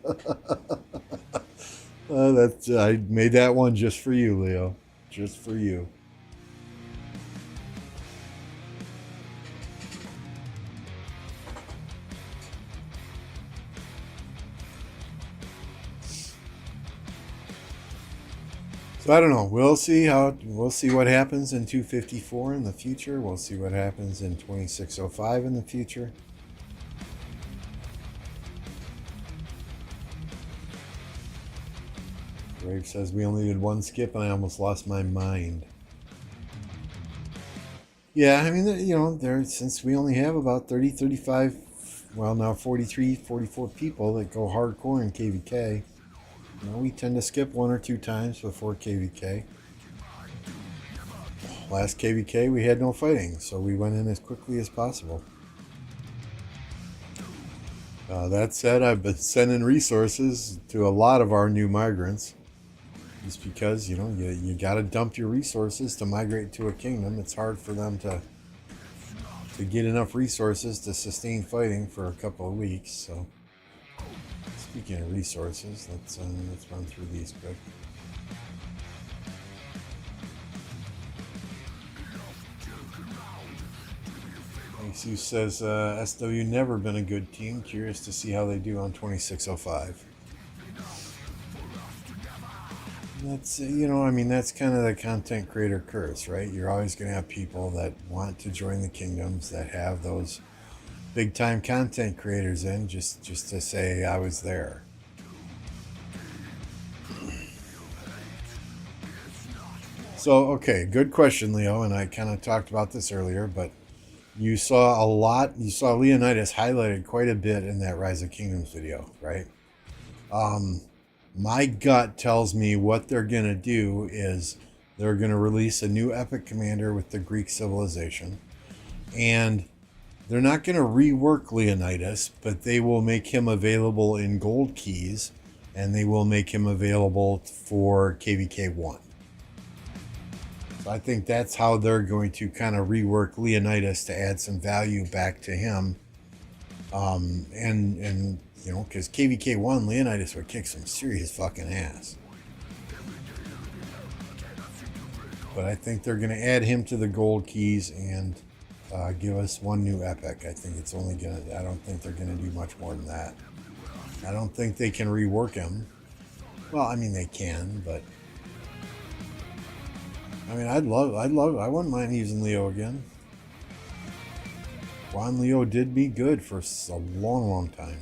S1: I made that one just for you, Leo. Just for you. So I don't know. We'll see what happens in 254 in the future. We'll see what happens in 2605 in the future. Rave says we only did one skip and I almost lost my mind. Yeah, I mean, you know, since we only have about 30, 35, well, now 43, 44 people that go hardcore in KVK, you know, we tend to skip 1 or 2 times before KVK. Last KVK, we had no fighting, so we went in as quickly as possible. That said, I've been sending resources to a lot of our new migrants. Just because, you know, you got to dump your resources to migrate to a kingdom. It's hard for them to get enough resources to sustain fighting for a couple of weeks. So, speaking of resources, let's run through these quick. Jesus says SW never been a good team. Curious to see how they do on 2605. That's, you know, I mean, that's kind of the content creator curse, right? You're always going to have people that want to join the kingdoms that have those big time content creators in just to say I was there. So, okay, good question, Leo. And I kind of talked about this earlier, but you saw a lot. You saw Leonidas highlighted quite a bit in that Rise of Kingdoms video, right? My gut tells me what they're going to do is they're going to release a new epic commander with the Greek civilization. And they're not going to rework Leonidas, but they will make him available in gold keys and they will make him available for KVK 1. So I think that's how they're going to kind of rework Leonidas to add some value back to him. And you know, because KVK 1, Leonidas would kick some serious fucking ass. But I think they're going to add him to the gold keys and give us one new epic. I think it's only going to, I don't think they're going to do much more than that. I don't think they can rework him. Well, I mean, they can, but I mean, I wouldn't mind using Leo again. Juan Leo did me good for a long, long time.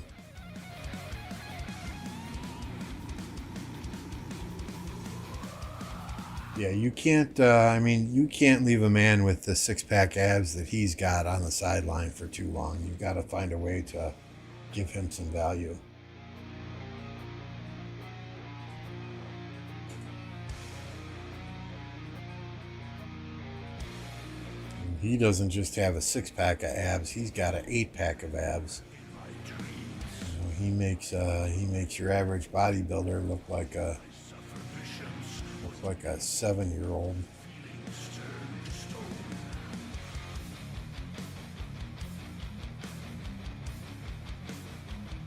S1: Yeah, you can't, I mean, you can't leave a man with the six-pack abs that he's got on the sideline for too long. You've got to find a way to give him some value. And he doesn't just have a six-pack of abs, he's got an eight-pack of abs. You know, he makes your average bodybuilder look like a 7-year-old.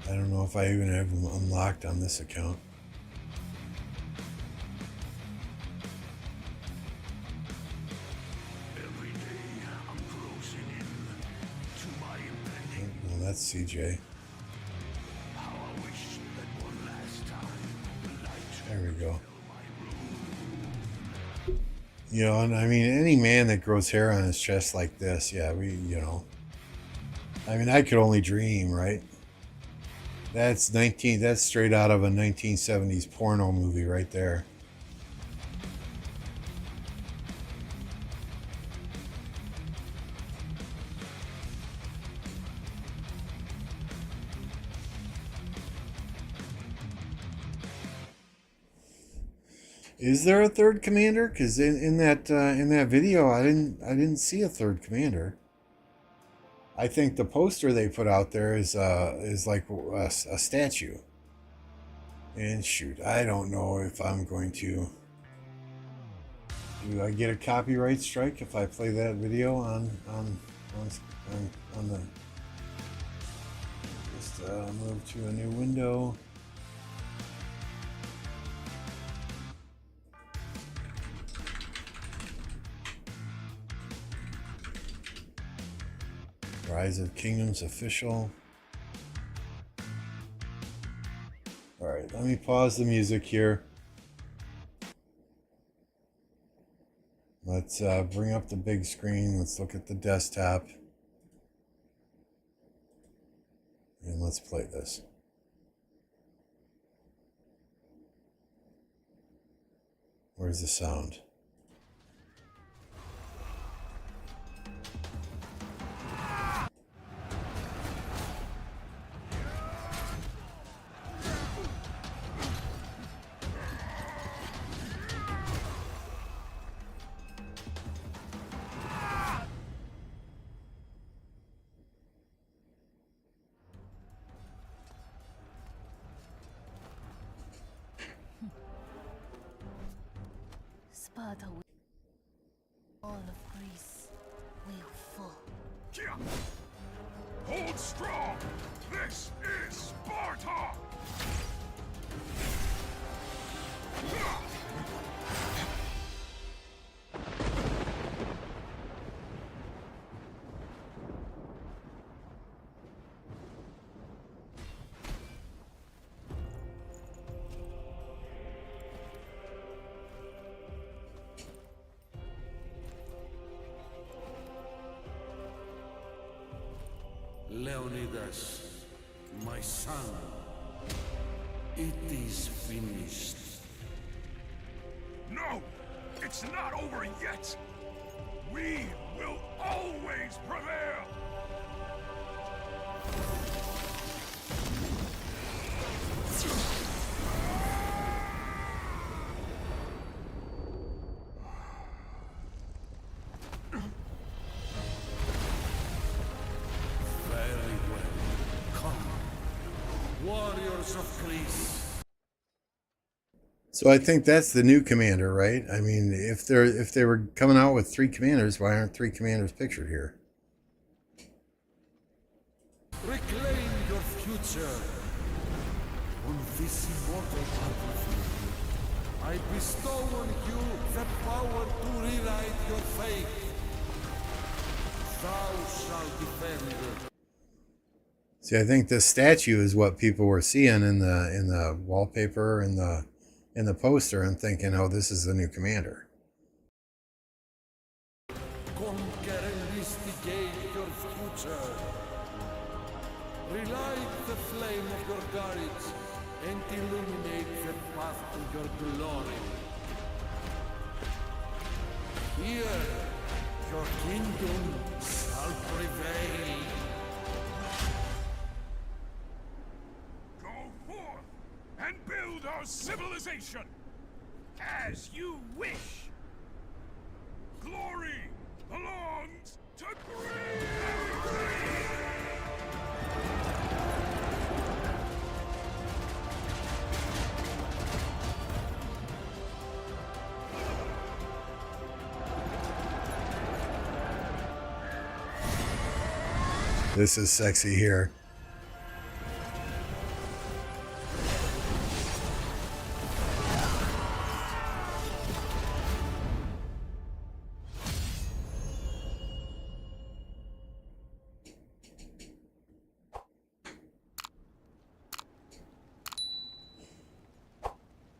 S1: I don't know if I even have them unlocked on this account.
S2: Every day I'm closing in to my impending.
S1: Well, that's CJ.
S2: How I wish that one last time the light
S1: There we go.
S2: fill my room.
S1: You know, and I mean, any man that grows hair on his chest like this, yeah, you know. I mean, I could only dream, right? That's straight out of a 1970s porno movie right there. Is there a third commander? Because in that video, I didn't see a third commander. I think the poster they put out there is like a statue. And shoot, I don't know if I'm going to. Do I get a copyright strike if I play that video on the? Just move to a new window. Rise of Kingdoms official. Alright, let me pause the music here. Let's bring up the big screen. Let's look at the desktop. And let's play this. Where's the sound?
S3: Sparta will. All of Greece will fall.
S2: Kia! Hold strong! This is Sparta! Leonidas, my son, it is finished. No! It's not over yet! We will always prevail!
S4: Very well. Come, warriors of Greece.
S1: So I think that's the new commander, right? I mean, if they were coming out with 3 commanders, why aren't 3 commanders pictured here?
S4: Reclaim your future. On this immortal battlefield, I bestow on you the power to rewrite your fate. Thou shalt defend.
S1: See, I think this statue is what people were seeing in the wallpaper and in the poster and thinking, oh, this is the new commander.
S4: Conquer and instigate your future. Relight the flame of your courage and illuminate the path to your glory. Here, your kingdom shall prevail.
S2: Go forth and build our civilization as you wish. Glory belongs to Greece!
S1: This is sexy here.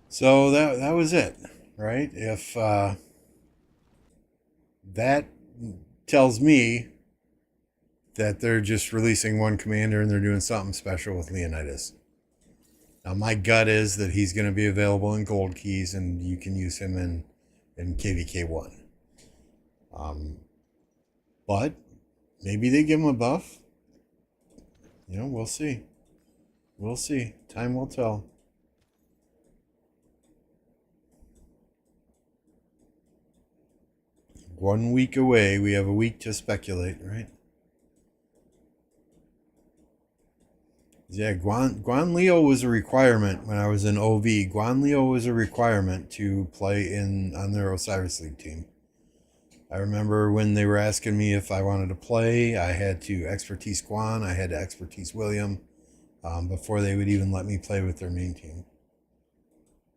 S1: So that was it, right? If that tells me that they're just releasing 1 commander and they're doing something special with Leonidas. Now my gut is that he's going to be available in gold keys and you can use him in KVK1. But maybe they give him a buff. You know, we'll see. We'll see. Time will tell. One week away. We have a week to speculate, right? Yeah, Guan Leo was a requirement when I was in OV. Guan Leo was a requirement to play on their Osiris League team. I remember when they were asking me if I wanted to play, I had to expertise Guan, I had to expertise William, before they would even let me play with their main team.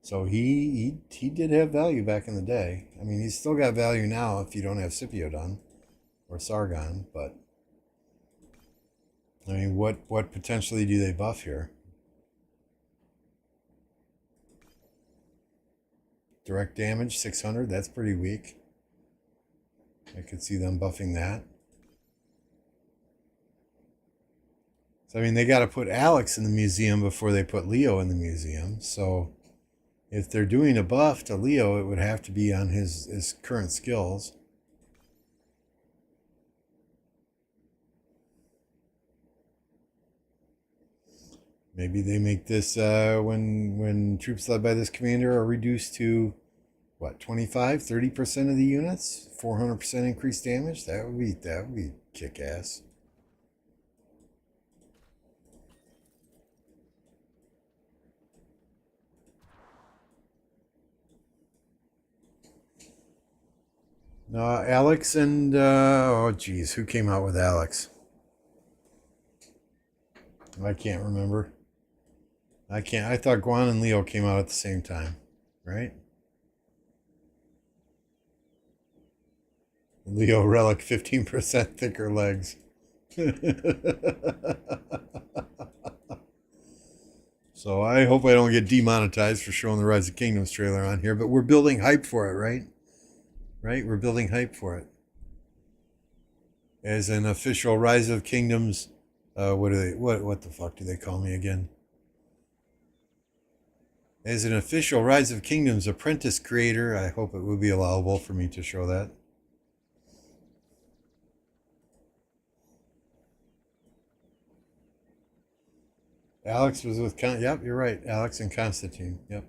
S1: So he did have value back in the day. I mean, he's still got value now if you don't have Scipio done or Sargon, but I mean, what potentially do they buff here? Direct damage 600, that's pretty weak. I could see them buffing that. So I mean, they got to put Alex in the museum before they put Leo in the museum. So if they're doing a buff to Leo, it would have to be on his current skills. Maybe they make this when troops led by this commander are reduced to what, 25-30% of the units, 400% increased damage. That would be kick ass. No, Alex and oh geez, who came out with Alex? I can't remember. I thought Guan and Leo came out at the same time, right? Leo relic 15% thicker legs. So I hope I don't get demonetized for showing the Rise of Kingdoms trailer on here, but we're building hype for it, right? Right? We're building hype for it. As an official Rise of Kingdoms, what the fuck do they call me again? As an official Rise of Kingdoms apprentice creator, I hope it would be allowable for me to show that. Alex was with yep, you're right. Alex and Constantine. Yep.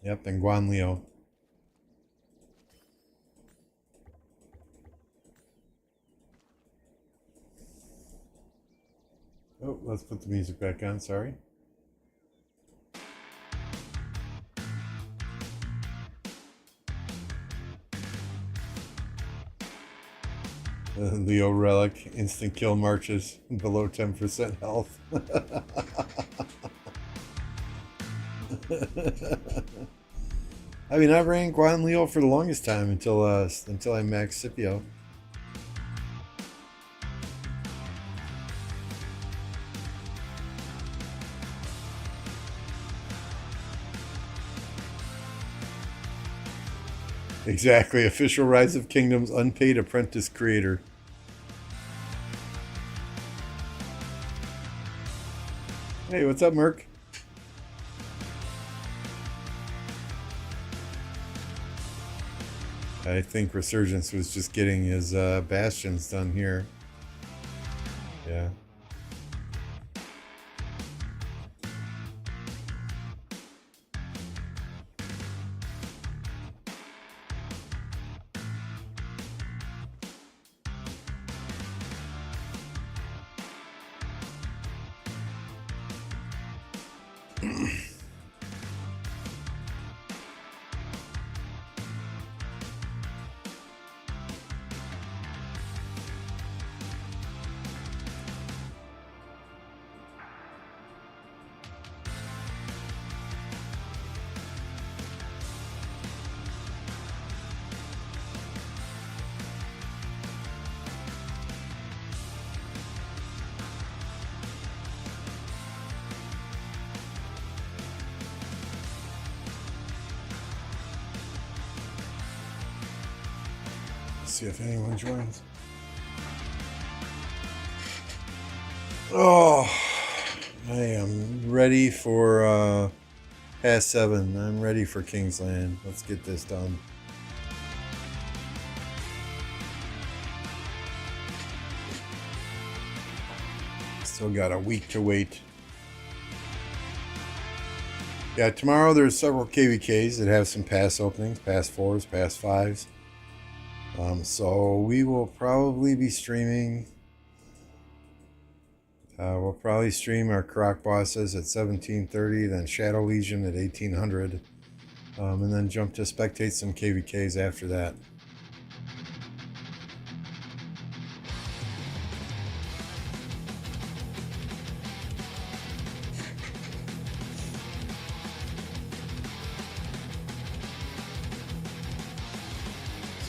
S1: Yep, and Guan Leo. Oh, let's put the music back on, sorry. Leo Relic, instant kill marches, below 10% health. I mean, I ran Guan Leo for the longest time until I maxed Scipio. Exactly, official Rise of Kingdoms unpaid apprentice creator. Hey, what's up, Merc? I think Resurgence was just getting his bastions done here. Yeah. See if anyone joins. Oh, I am ready for past 7. I'm ready for Kingsland. Let's get this done. Still got a week to wait. Yeah, tomorrow there's several KVKs that have some pass openings, past 4s, past 5s. So we will probably be streaming. We'll probably stream our Croc bosses at 1730, then Shadow Legion at 1800, and then jump to spectate some KVKs after that.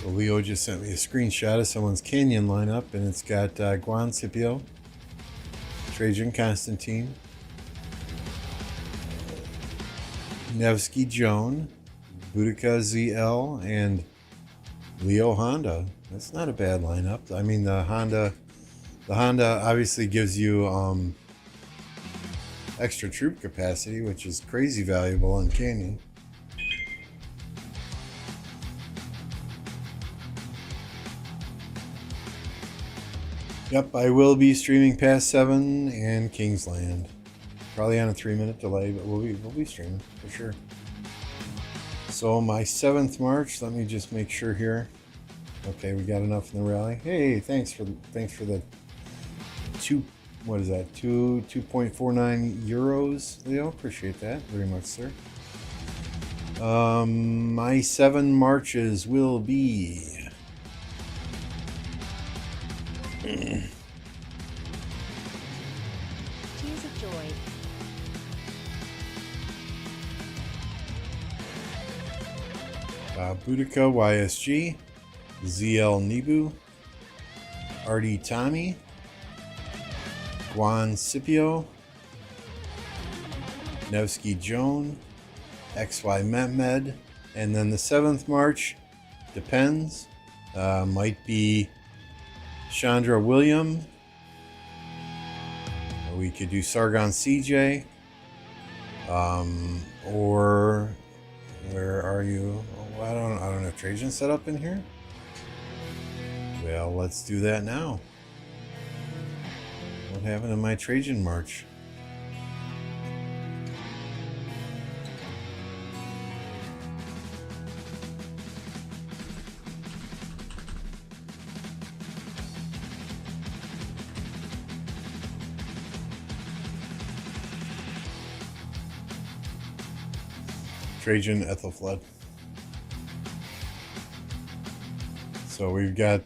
S1: So Leo just sent me a screenshot of someone's Canyon lineup, and it's got Guan Scipio, Trajan Constantine, Nevsky Joan, Boudica ZL, and Leo Honda. That's not a bad lineup. I mean, the Honda obviously gives you extra troop capacity, which is crazy valuable on Canyon. Yep, I will be streaming past 7 and Kingsland. Probably on a 3-minute delay, but we'll be streaming for sure. So my 7th March, let me just make sure here. Okay, we got enough in the rally. Hey, thanks for the 2.49 euros, Leo. Appreciate that very much, sir. My 7 Marches will be
S3: Tears of joy.
S1: Boudica YSG, ZL Nibu, RD Tommy, Guan Scipio, Nevsky Joan, XY Mehmed, and then the 7th March depends. Might be Chandra William, We could do Sargon CJ. Or where are you? Oh, I don't have Trajan set up in here. Well, let's do that now. What happened to my Trajan march? Trajan Ethelflood. So we've got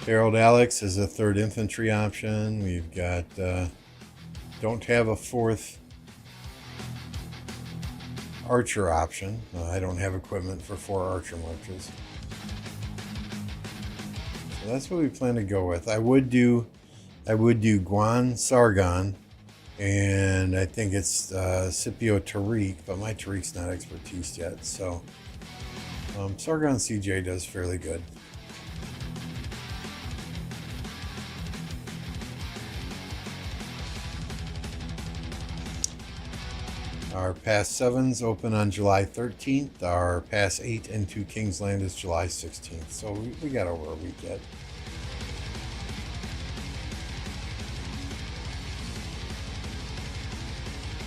S1: Harold Alex as a third infantry option. We've got don't have a fourth archer option. I don't have equipment for 4 archer marches. So that's what we plan to go with. I would do Guan Sargon. And I think it's Scipio Tariq, but my Tariq's not expertise yet. So Sargon CJ does fairly good. Our Pass 7's open on July 13th. Our Pass 8 into Kingsland is July 16th. So we got over a week yet.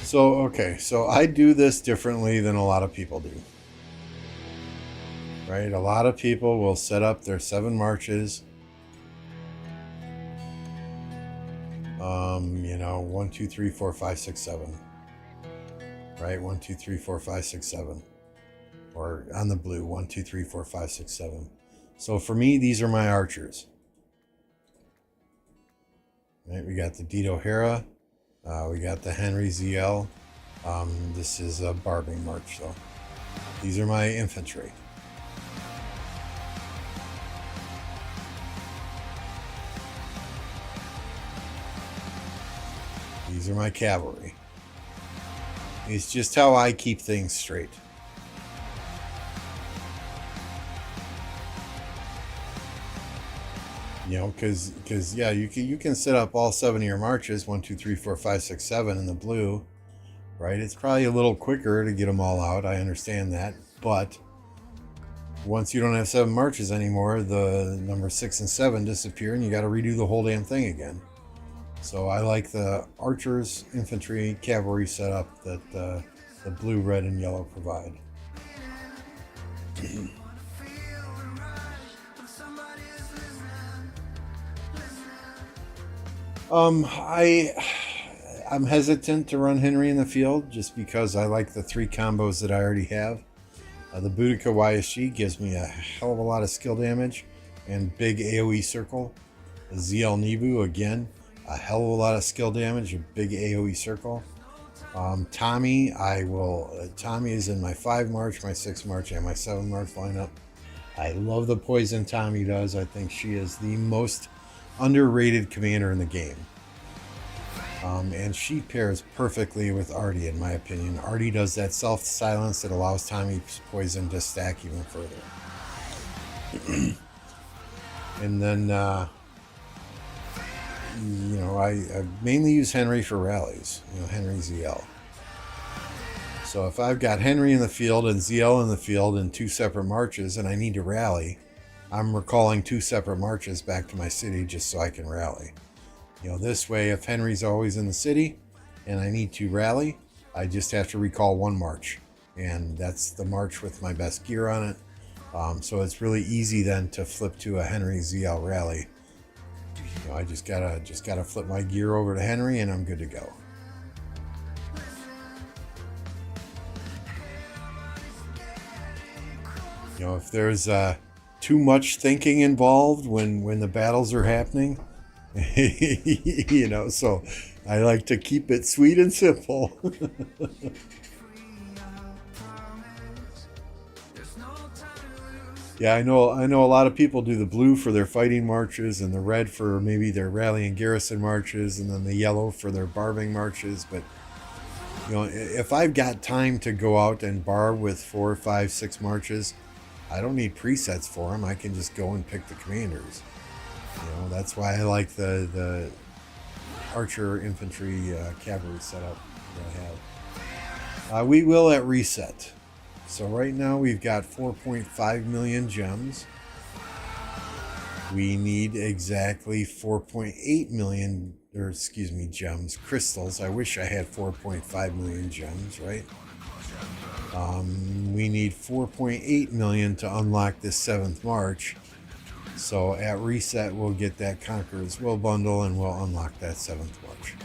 S1: So, okay, so I do this differently than a lot of people do. Right? A lot of people will set up their 7 marches. 1, 2, 3, 4, 5, 6, 7. Right? 1, 2, 3, 4, 5, 6, 7. Or on the blue, 1, 2, 3, 4, 5, 6, 7. So for me, these are my archers. Right? We got the Dito Hera. We got the Henry ZL. This is a barbing march, though. These are my infantry. These are my cavalry. It's just how I keep things straight. Because yeah, you can set up all 7 of your marches, 1, 2, 3, 4, 5, 6, 7 in the blue, right? It's probably a little quicker to get them all out. I understand that, but once you don't have 7 marches anymore, the number 6 and 7 disappear, and you got to redo the whole damn thing again. So I like the archers, infantry, cavalry setup that the blue, red, and yellow provide. I'm hesitant to run Henry in the field just because I like the 3 combos that I already have. The Boudica YSG gives me a hell of a lot of skill damage and big AoE circle. The ZL Nibu, again, a hell of a lot of skill damage and big AoE circle. Tommy, Tommy is in my 5 March, my 6 March, and my 7 March lineup. I love the poison Tommy does. I think she is the most underrated commander in the game. And she pairs perfectly with Artie, in my opinion. Artie does that self-silence that allows Tommy's poison to stack even further. And then, I mainly use Henry for rallies, Henry ZL. So if I've got Henry in the field and ZL in the field in 2 separate marches and I need to rally, I'm recalling 2 separate marches back to my city just so I can rally. This way, if Henry's always in the city and I need to rally, I just have to recall 1 march. And that's the march with my best gear on it. So it's really easy then to flip to a Henry ZL rally. I just gotta flip my gear over to Henry and I'm good to go. If there's too much thinking involved when the battles are happening, so I like to keep it sweet and simple. Yeah, I know a lot of people do the blue for their fighting marches and the red for maybe their rally and garrison marches, and then the yellow for their barbing marches. But if I've got time to go out and barb with 4, 5, 6 marches, I don't need presets for them. I can just go and pick the commanders. That's why I like the archer, infantry, cavalry setup that I have. We will at reset. So right now we've got 4.5 million gems. We need exactly 4.8 million, or excuse me, gems, crystals. I wish I had 4.5 million gems, right? We need 4.8 million to unlock this 7th March. So at reset, we'll get that Conqueror's Will bundle and we'll unlock that 7th March.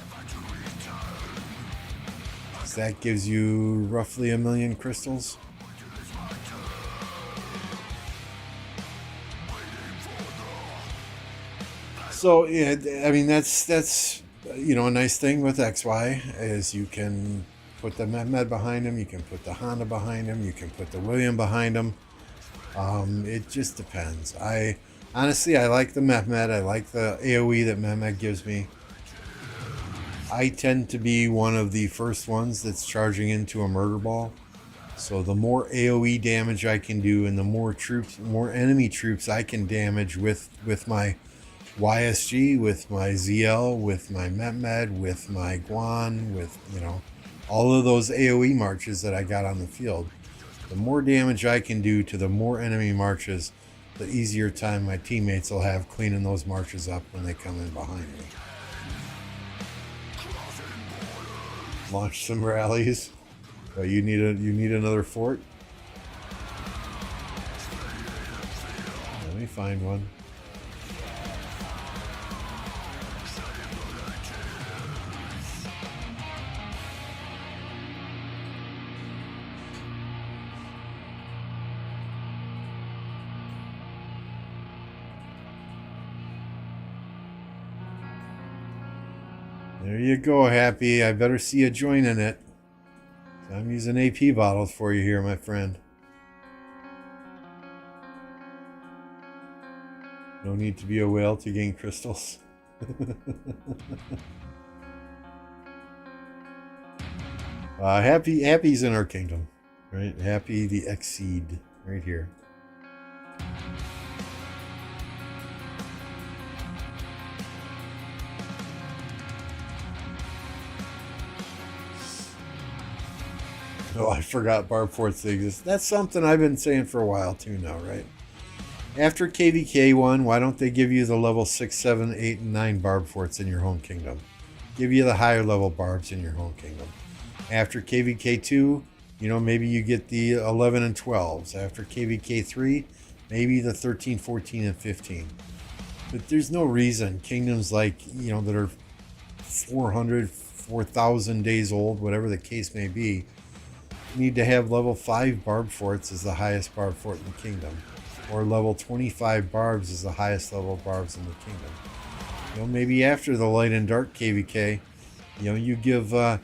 S1: So that gives you roughly 1 million crystals. So yeah, I mean that's you know, a nice thing with XY is you can put the Mehmed behind him, you can put the Honda behind him, you can put the William behind him. It just depends. Honestly, I like the Mehmed. I like the AoE that Mehmed gives me. I tend to be one of the first ones that's charging into a murder ball. So the more AoE damage I can do, and the more enemy troops I can damage with my YSG, with my ZL, with my Mehmed, with my Guan, with, you know, all of those AoE marches that I got on the field. The more damage I can do to the more enemy marches, the easier time my teammates will have cleaning those marches up when they come in behind me. Launch some rallies. Oh, you need another fort? Let me find one. There you go, Happy. I better see you joining it. I'm using AP bottles for you here, my friend. No need to be a whale to gain crystals. Happy's in our kingdom, right? Happy the Exceed, right here. Oh, I forgot barb forts exist. That's something I've been saying for a while too now, right? After KVK 1, why don't they give you the level 6, 7, 8, and 9 barb forts in your home kingdom? Give you the higher level barbs in your home kingdom. After KVK 2, you know, maybe you get the 11 and 12s. After KVK 3, maybe the 13, 14, and 15. But there's no reason kingdoms like, you know, that are 400, 4,000 days old, whatever the case may be, need to have level 5 barb forts as the highest barb fort in the kingdom, or level 25 barbs as the highest level barbs in the kingdom. You know, maybe after the light and dark KVK, you know, you give a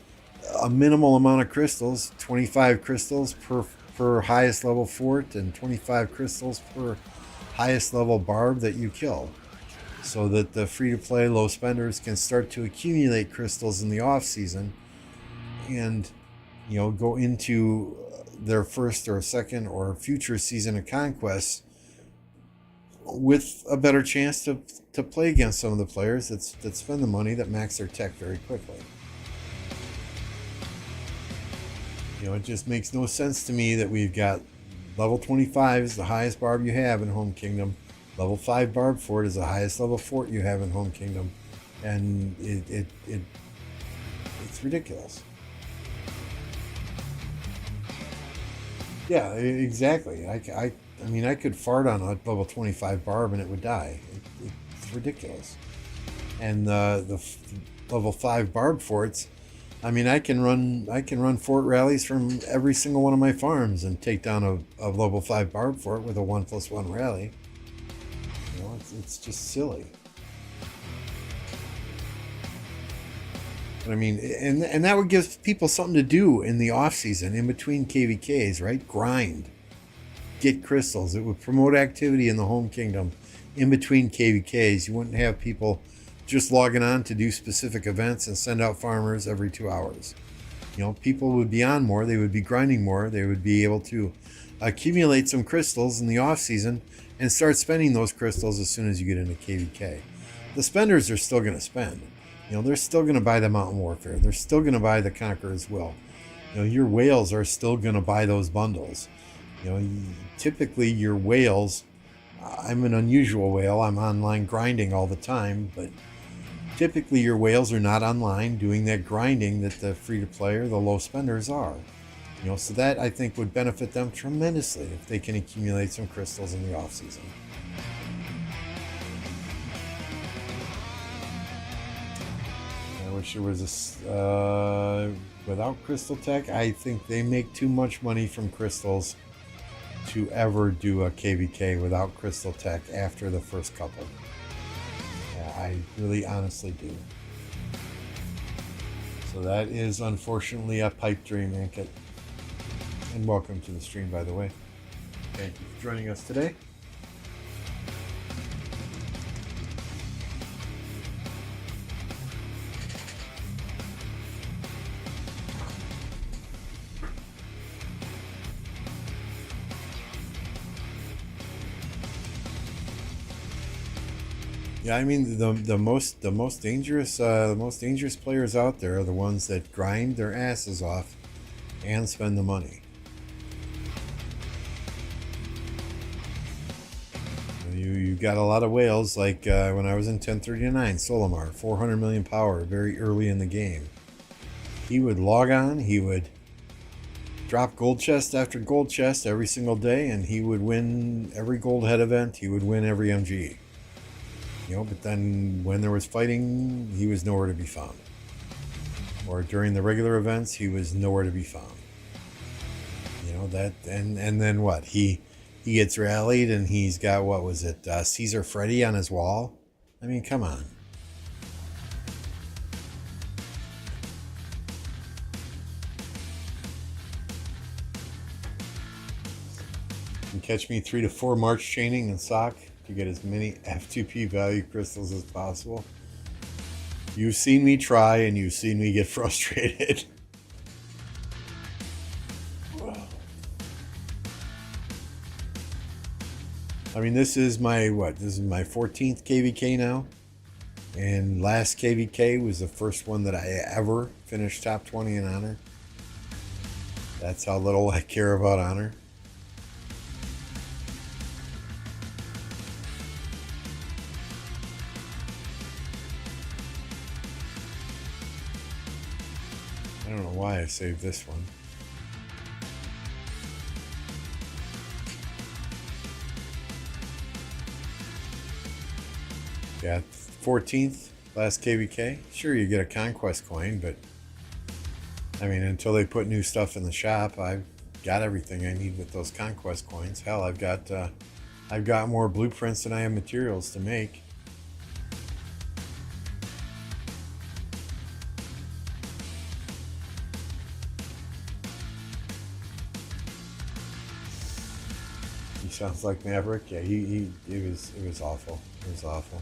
S1: minimal amount of crystals, 25 crystals per highest level fort, and 25 crystals per highest level barb that you kill, so that the free-to-play low spenders can start to accumulate crystals in the off season and, you know, go into their first or second or future season of conquests with a better chance to play against some of the players that spend the money, that max their tech very quickly. You know, it just makes no sense to me that we've got level 25 is the highest barb you have in home kingdom, level 5 barb fort is the highest level fort you have in home kingdom, and it's ridiculous. Yeah, exactly. I mean, I could fart on a level 25 barb and it would die. It's ridiculous. And the level 5 barb forts, I mean, I can run fort rallies from every single one of my farms and take down a level 5 barb fort with a 1+1 rally. You know, it's just silly. I mean, and that would give people something to do in the off season, in between KVKs, right? Grind, get crystals. It would promote activity in the home kingdom in between KVKs. You wouldn't have people just logging on to do specific events and send out farmers every 2 hours. You know, people would be on more. They would be grinding more. They would be able to accumulate some crystals in the off season and start spending those crystals as soon as you get into KVK. The spenders are still going to spend. they're still going to buy the Mountain Warfare. They're still going to buy the Conqueror's Will. Your whales are still going to buy those bundles. Typically your whales, I'm an unusual whale. I'm online grinding all the time, but typically your whales are not online doing that grinding that the free-to-play or the low spenders are. So that I think would benefit them tremendously if they can accumulate some crystals in the off-season. I wish there was without Crystal Tech, I think they make too much money from crystals to ever do a KVK without Crystal Tech after the first couple. Yeah, I really honestly do. So that is unfortunately a pipe dream, Ankit. And welcome to the stream, by the way. Thank you for joining us today. Yeah, I mean the most dangerous players out there are the ones that grind their asses off and spend the money. You got a lot of whales like when I was in 1039, Solimar, 400 million power, very early in the game. He would log on, he would drop gold chest after gold chest every single day, and he would win every gold head event. He would win every MG. But then when there was fighting, he was nowhere to be found. Or during the regular events, he was nowhere to be found. That, and then what? He gets rallied and he's got, what was it, Caesar Freddy on his wall? I mean, come on. You can catch me 3 to 4 March chaining and sock to get as many F2P value crystals as possible. You've seen me try and you've seen me get frustrated. I mean, this is my 14th KVK now. And last KVK was the first one that I ever finished top 20 in honor. That's how little I care about honor. I don't know why I saved this one. Yeah, 14th, last KVK. Sure, you get a conquest coin, but I mean, until they put new stuff in the shop, I've got everything I need with those conquest coins. Hell, I've got more blueprints than I have materials to make. He sounds like Maverick. Yeah, it was awful. It was awful.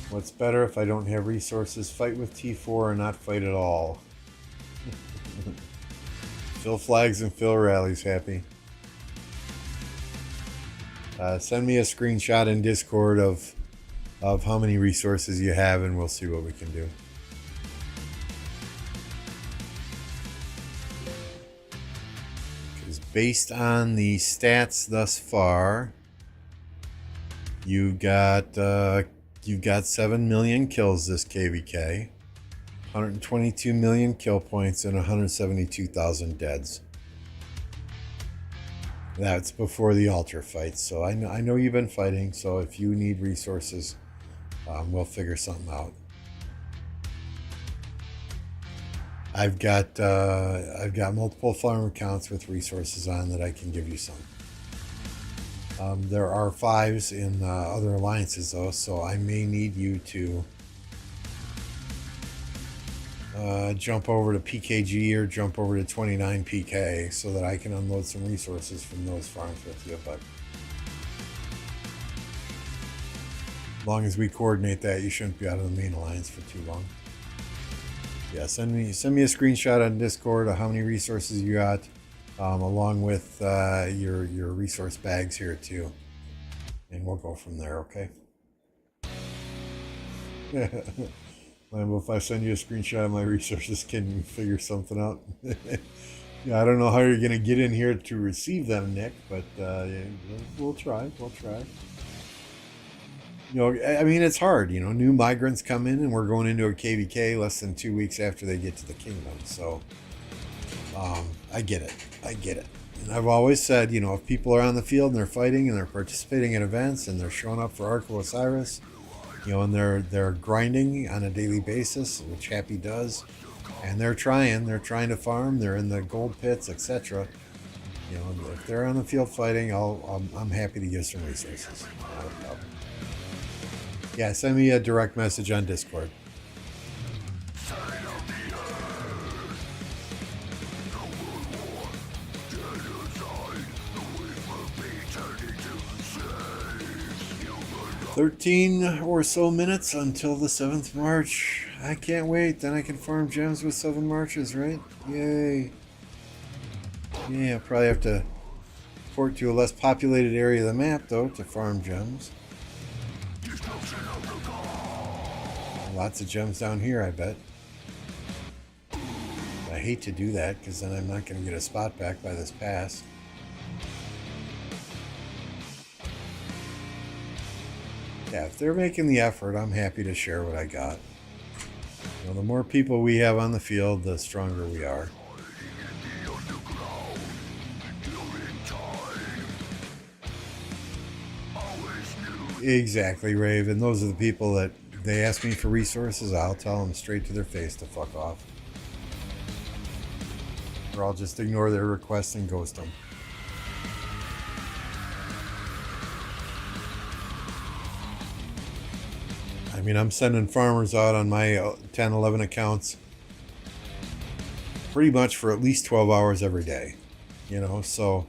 S1: What's better if I don't have resources? Fight with T4 or not fight at all? Fill flags and fill rallies, happy. Send me a screenshot in Discord of how many resources you have and we'll see what we can do. Because based on the stats thus far, you've got 7 million kills this KVK, 122 million kill points, and 172,000 deads. That's before the altar fights. So I know you've been fighting. So if you need resources, we'll figure something out. I've got multiple farm accounts with resources on that I can give you some. There are 5s in other alliances though, so I may need you to jump over to PKG or jump over to 29 PK so that I can unload some resources from those farms with you. But as long as we coordinate that, you shouldn't be out of the main alliance for too long. Yeah, send me a screenshot on Discord of how many resources you got. Along with your resource bags here too, and we'll go from there. Okay. Lambo, if I send you a screenshot of my resources, can you figure something out? Yeah, I don't know how you're going to get in here to receive them, Nick, but yeah, we'll try. We'll try. You know, I mean, it's hard. You know, new migrants come in, and we're going into a KVK less than 2 weeks after they get to the kingdom. So I get it. I get it. And I've always said, you know, if people are on the field and they're fighting and they're participating in events and they're showing up for Ark of Osiris, you know, and they're grinding on a daily basis, which Happy does, and they're trying to farm, they're in the gold pits, etc. You know, if they're on the field fighting, I'm happy to give some resources. Not a problem. Yeah, send me a direct message on Discord.
S2: Sign of the earth. No world war. Genocide. The wind will be turned into slaves. Human
S1: 13 or so minutes until the 7th March. I can't wait. Then I can farm gems with 7 marches, right? Yay. Yeah, I'll probably have to port to a less populated area of the map, though, to farm gems.
S2: destruction of the gods.
S1: Lots of gems down here, I bet. I hate to do that, because then I'm not going to get a spot back by this pass. Yeah, if they're making the effort, I'm happy to share what I got. You know, the more people we have on the field, the stronger we are.
S2: The underground. During time. Always new.
S1: Exactly, Rave. And those are the people that they ask me for resources, I'll tell them straight to their face to fuck off. Or I'll just ignore their requests and ghost them. I mean, I'm sending farmers out on my 10, 11 accounts pretty much for at least 12 hours every day. You know, so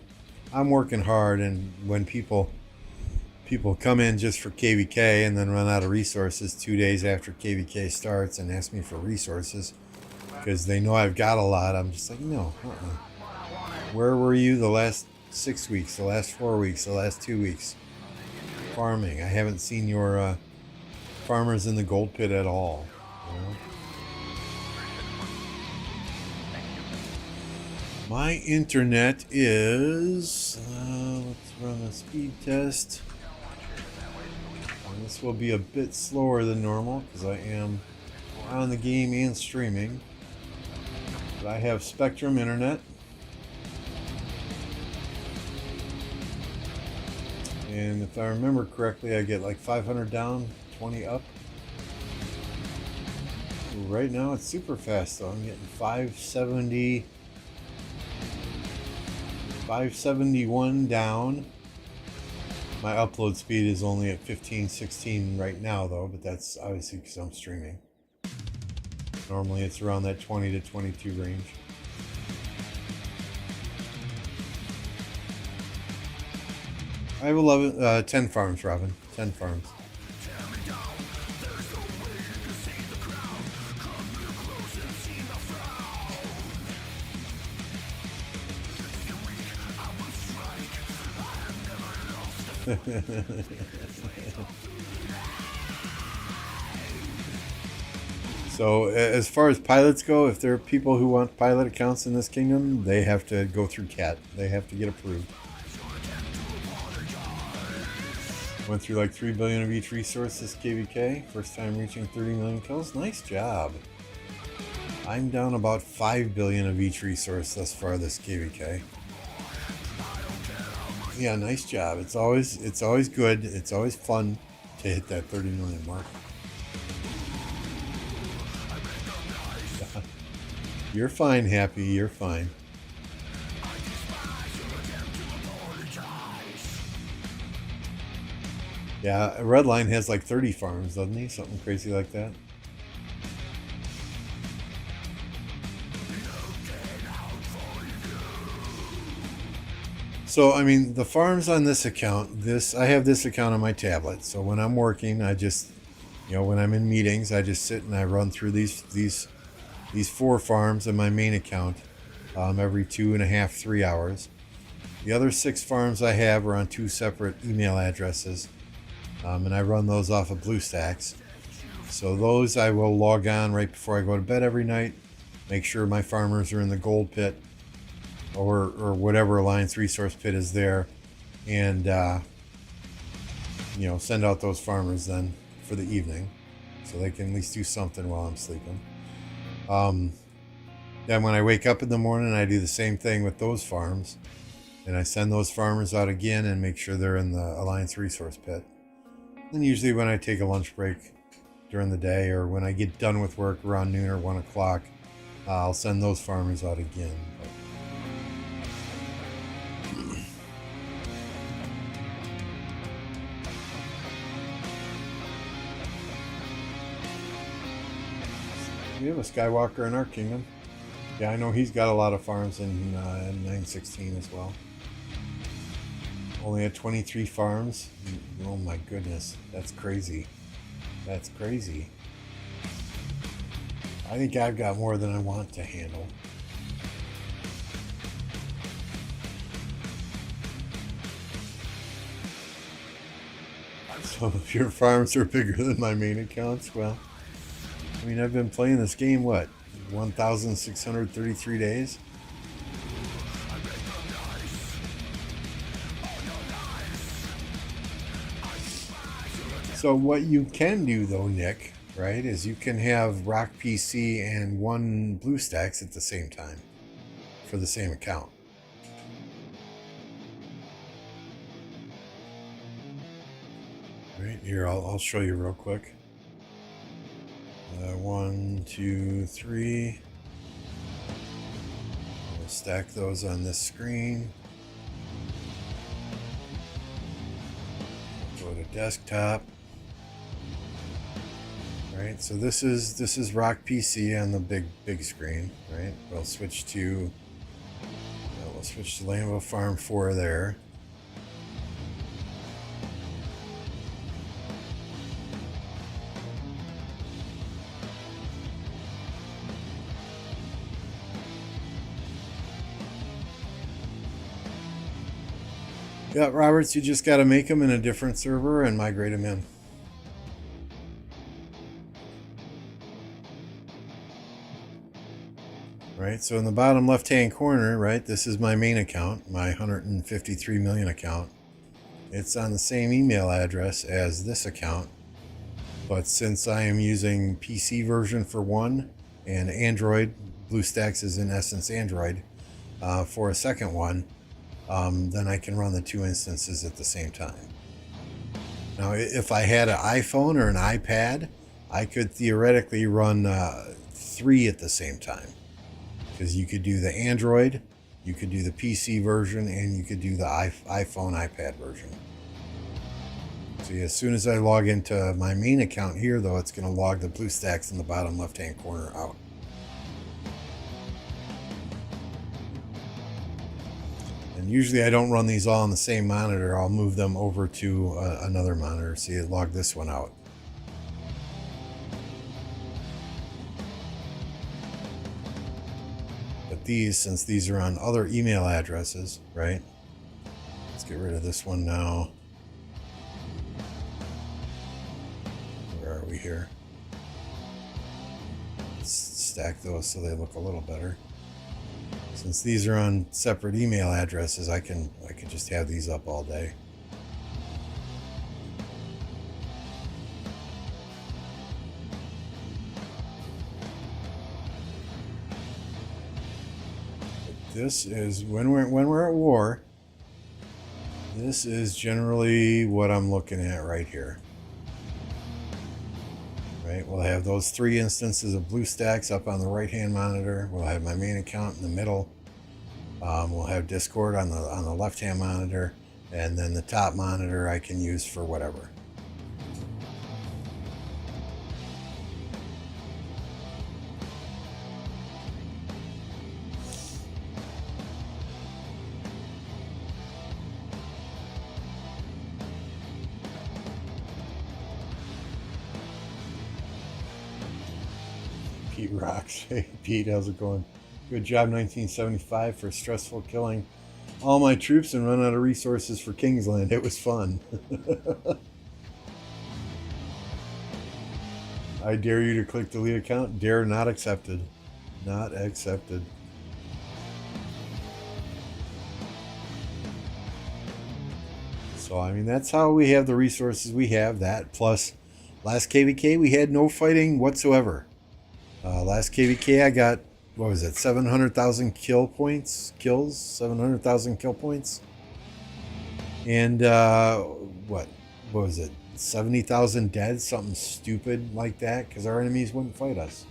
S1: I'm working hard, and when people come in just for KVK and then run out of resources 2 days after KVK starts and ask me for resources because they know I've got a lot, I'm just like, no, Where were you the last 6 weeks, the last 4 weeks, the last 2 weeks? Farming. I haven't seen your farmers in the gold pit at all. You know? My internet is, let's run a speed test. And this will be a bit slower than normal because I am on the game and streaming. But I have Spectrum internet. And if I remember correctly, I get like 500 down, 20 up. Ooh, right now it's super fast though. I'm getting 570, 571 down. My upload speed is only at 15, 16 right now though, but that's obviously because I'm streaming. Normally it's around that 20 to 22 range. I have 10 farms, Robin. 10 farms. So as far as pilots go, if there are people who want pilot accounts in this kingdom, they have to go through CAT. They have to get approved. Went through like 3 billion of each resource this KVK. First time reaching 30 million kills. Nice job. I'm down about 5 billion of each resource thus far this KVK. Yeah, nice job. It's always good. It's always fun to hit that 30 million mark. You're fine, Happy. You're fine. Yeah, Redline has like 30 farms, doesn't he? Something crazy like that. So, I mean, the farms on this account, I have this account on my tablet. So when I'm working, I just, when I'm in meetings, I just sit and I run through these 4 farms on my main account every 2.5, 3 hours. The other 6 farms I have are on 2 separate email addresses. And I run those off of BlueStacks. So those I will log on right before I go to bed every night. Make sure my farmers are in the gold pit or whatever Alliance resource pit is there. And, send out those farmers then for the evening so they can at least do something while I'm sleeping. Then when I wake up in the morning, I do the same thing with those farms. And I send those farmers out again and make sure they're in the Alliance resource pit. And usually when I take a lunch break during the day or when I get done with work around noon or 1 o'clock, I'll send those farmers out again. We have a Skywalker in our kingdom. Yeah, I know he's got a lot of farms in 916 as well. Only at 23 farms. Oh my goodness, that's crazy. That's crazy. I think I've got more than I want to handle. So if your farms are bigger than my main accounts, well, I mean, I've been playing this game, what, 1,633 days? So what you can do, though, Nick, right, is you can have Rock PC and 1 BlueStacks at the same time for the same account. Right here, I'll show you real quick. 1, 2, 3. We'll stack those on this screen. Go to desktop. Right, so this is Rock PC on the big screen. Right, we'll switch to Lambo Farm 4 there. Yeah, Roberts, you just got to make them in a different server and migrate them in. Right, so in the bottom left-hand corner, right, this is my main account, my 153 million account. It's on the same email address as this account, but since I am using PC version for 1 and Android, BlueStacks is in essence Android, for a second one, then I can run the 2 instances at the same time. Now, if I had an iPhone or an iPad, I could theoretically run 3 at the same time. Because you could do the Android, you could do the PC version, and you could do the iPhone, iPad version. So as soon as I log into my main account here, though, it's going to log the BlueStacks in the bottom left-hand corner out. And usually I don't run these all on the same monitor. I'll move them over to another monitor. See, it logged this one out. But these, since these are on other email addresses, right? Let's get rid of this one now. Where are we here? Let's stack those so they look a little better. Since these are on separate email addresses, I can just have these up all day. But this is when we're at war. This is generally what I'm looking at right here. Right, we'll have those 3 instances of BlueStacks up on the right-hand monitor. We'll have my main account in the middle. We'll have Discord on the left-hand monitor, and then the top monitor I can use for whatever. Pete rocks. Hey Pete, how's it going? Good job 1975 for stressful killing all my troops and run out of resources for Kingsland. It was fun. I dare you to click delete account. Dare not accepted. Not accepted. So, I mean, that's how we have the resources we have. That plus last KVK, we had no fighting whatsoever. Last KVK, I got, what was it, 700,000 kill points? Kills? 700,000 kill points? And, what was it? 70,000 dead? Something stupid like that, because our enemies wouldn't fight us.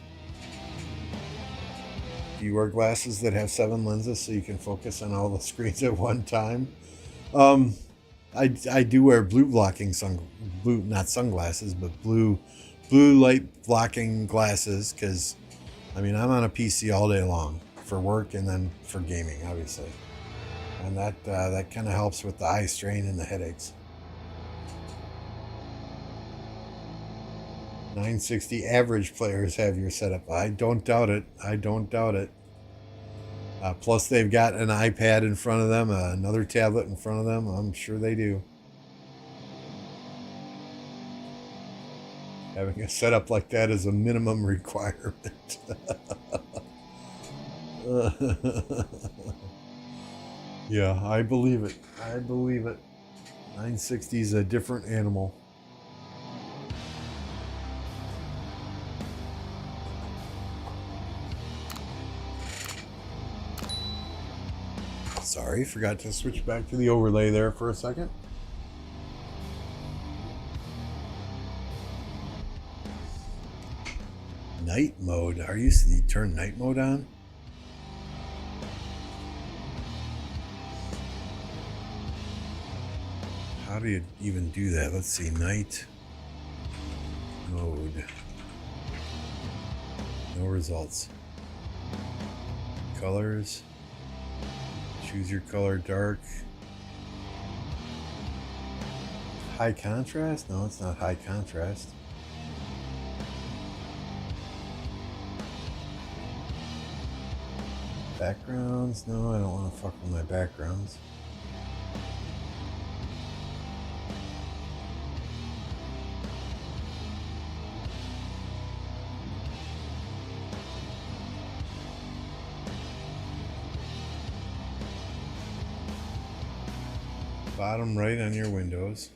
S1: Do you wear glasses that have 7 lenses so you can focus on all the screens at one time? I do wear blue blocking not sunglasses, but blue light blocking glasses, because I mean, I'm on a PC all day long for work and then for gaming, obviously, and that kind of helps with the eye strain and the headaches. 960 average players have your setup. I don't doubt it. I don't doubt it. Plus, they've got an iPad in front of them, another tablet in front of them. I'm sure they do. Having a setup like that is a minimum requirement. Yeah, I believe it. I believe it. 960 is a different animal. Sorry, forgot to switch back to the overlay there for a second. Night mode. You turn night mode on? How do you even do that? Let's see. Night mode. No results. Colors. Choose your color. Dark. High contrast? No, it's not high contrast. Backgrounds? No, I don't want to fuck with my backgrounds. Bottom right on your windows.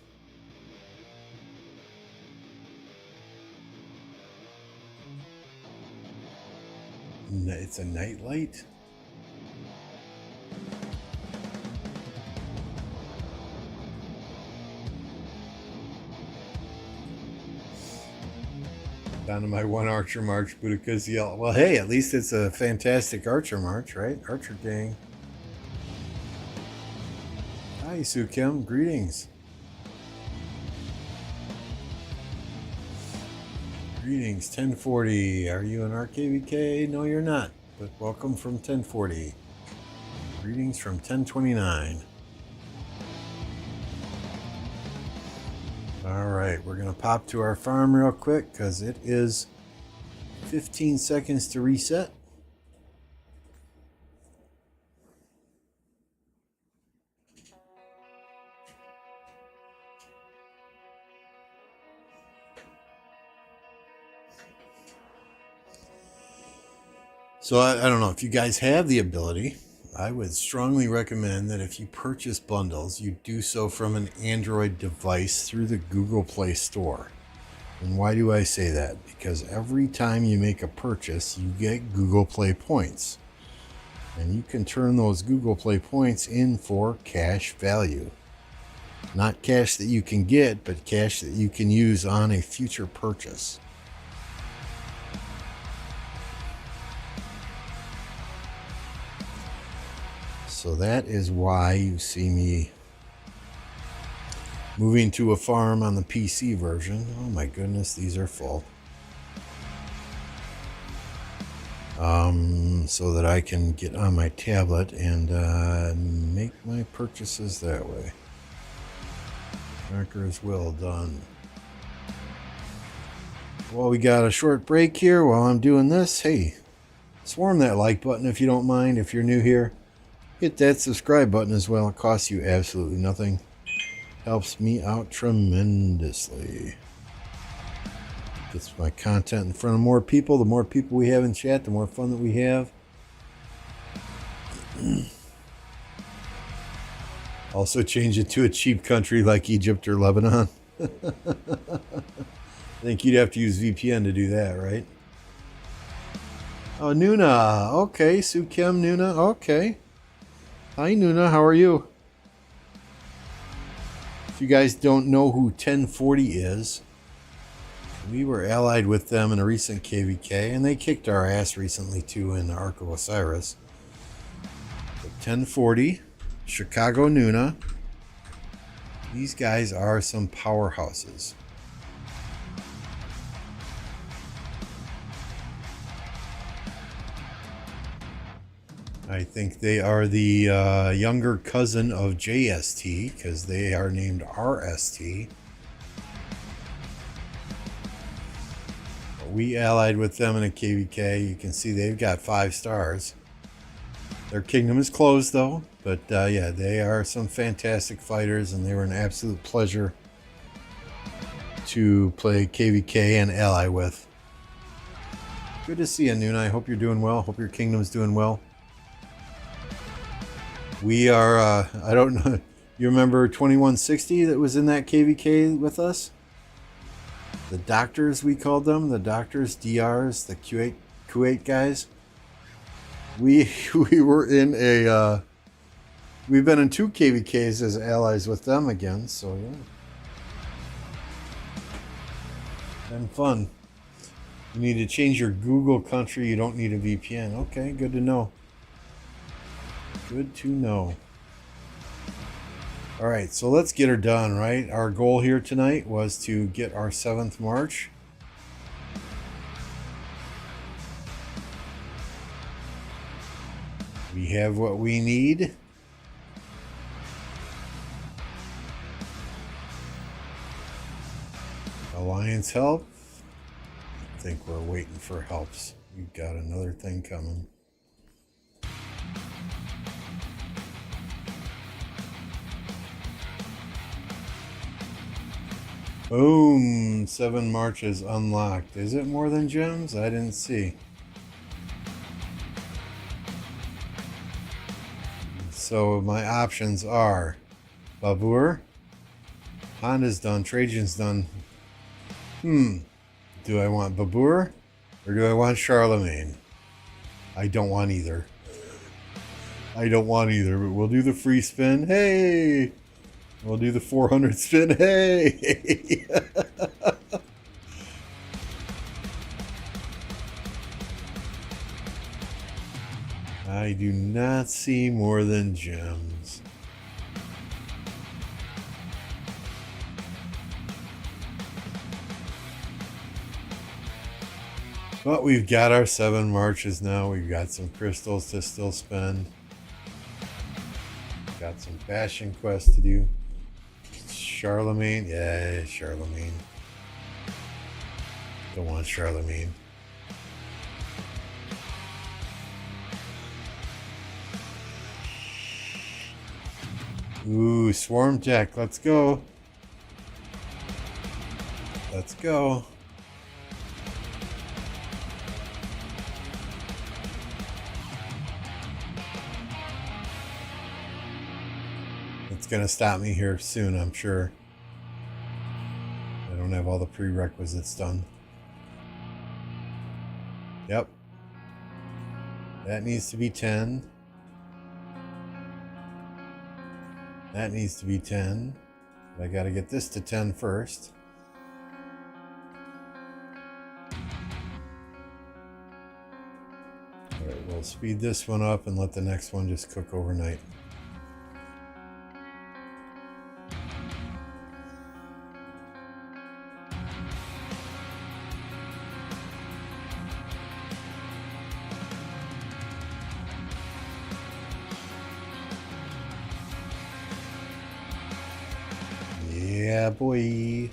S1: It's a night light? Down to my one Archer March, Boudica's yell. Well, hey, at least it's a fantastic Archer March, right? Archer gang. Hi, Sukim. Greetings. Greetings, 1040. Are you an RKVK? No, you're not. But welcome from 1040. Greetings from 1029. Alright, we're going to pop to our farm real quick because it is 15 seconds to reset. So I don't know if you guys have the ability. I would strongly recommend that if you purchase bundles, you do so from an Android device through the Google Play Store. And why do I say that? Because every time you make a purchase, you get Google Play points. And you can turn those Google Play points in for cash value. Not cash that you can get, but cash that you can use on a future purchase. So that is why you see me moving to a farm on the PC version. Oh my goodness, these are full. So that I can get on my tablet and make my purchases that way. Markers well done. Well, we got a short break here while I'm doing this. Hey, swarm that like button if you don't mind, if you're new here. Hit that subscribe button as well. It costs you absolutely nothing. Helps me out tremendously. Gets my content in front of more people. The more people we have in chat, the more fun that we have. Also change it to a cheap country like Egypt or Lebanon. I think you'd have to use VPN to do that, right? Oh, Nuna. Okay, Sue Kim, Nuna. Okay. Hi, Nuna. How are you? If you guys don't know who 1040 is, we were allied with them in a recent KVK, and they kicked our ass recently too in the Ark of Osiris. But 1040, Chicago Nuna. These guys are some powerhouses. I think they are the younger cousin of JST because they are named RST. We allied with them in a KVK. You can see they've got 5 stars. Their kingdom is closed though, but yeah, they are some fantastic fighters, and they were an absolute pleasure to play KVK and ally with. Good to see you, Nuna. I hope you're doing well. Hope your kingdom's doing well. We are, I don't know, you remember 2160 that was in that KVK with us? The doctors, we called them, the doctors, DRs, the Kuwait guys. We were in a, we've been in 2 KVKs as allies with them again, so yeah. Been fun. You need to change your Google country, you don't need a VPN. Okay, good to know. Good to know. All right, so let's get her done, right? Our goal here tonight was to get our 7th march. We have what we need. Alliance help. I think we're waiting for helps. We've got another thing coming. Boom! 7 marches unlocked. Is it more than gems? I didn't see. So my options are Babur, Honda's done, Trajan's done. Do I want Babur or do I want Charlemagne? I don't want either. I don't want either, but we'll do the free spin. Hey! We'll do the 400 spin. Hey! I do not see more than gems. But we've got our 7 marches now. We've got some crystals to still spend. Got some fashion quests to do. Charlemagne. Yeah, Charlemagne. Don't want Charlemagne. Ooh, Swarm Jack. Let's go. Let's go. It's going to stop me here soon, I'm sure. I don't have all the prerequisites done. Yep. That needs to be 10. That needs to be 10. But I got to get this to 10 first. Alright, we'll speed this one up and let the next one just cook overnight. Yeah, boy.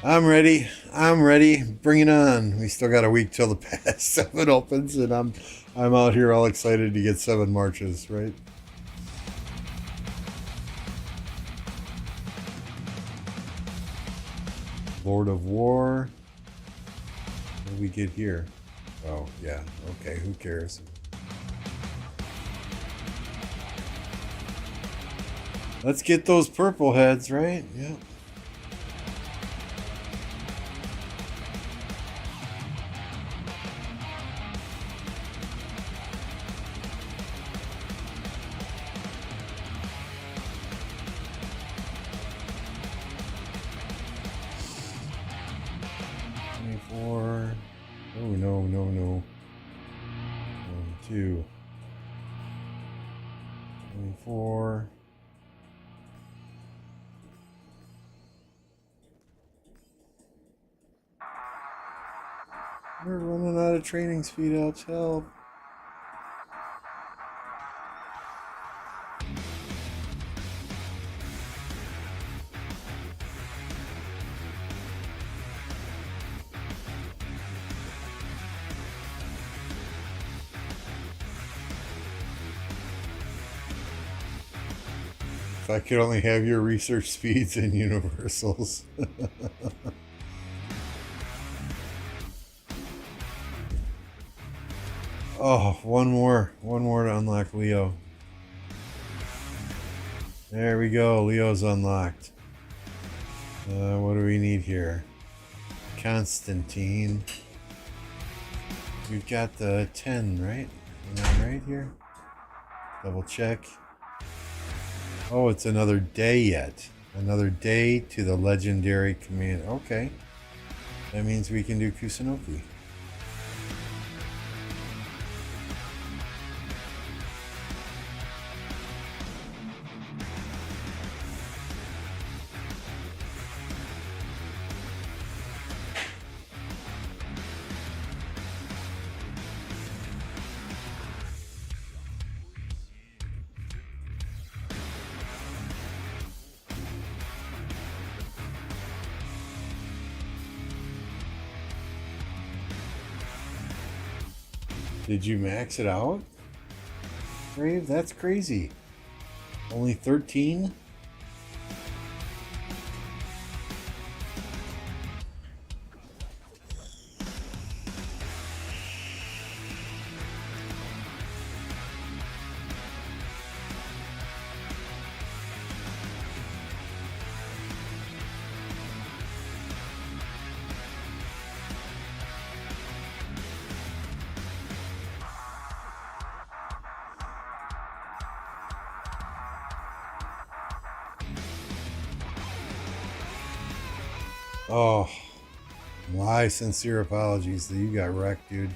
S1: I'm ready. I'm ready. Bring it on. We still got a week till the pass 7 opens, and I'm out here all excited to get 7 marches, right? Lord of War. What do we get here? Oh, yeah. Okay, who cares? Let's get those purple heads, right? Yeah. Four. Oh, no, no, no. 1, 2. 24. We're running out of training speed ups. Help. If I could only have your research speeds and universals. Oh, one more to unlock Leo. There we go, Leo's unlocked. What do we need here? Constantine. We've got the 10, right? Am I right here? Double check. Oh, it's another day yet. Another day to the legendary command. Okay. That means we can do Kusunoki. Did you max it out? Brave, that's crazy. Only 13? Oh, my sincere apologies that you got wrecked, dude.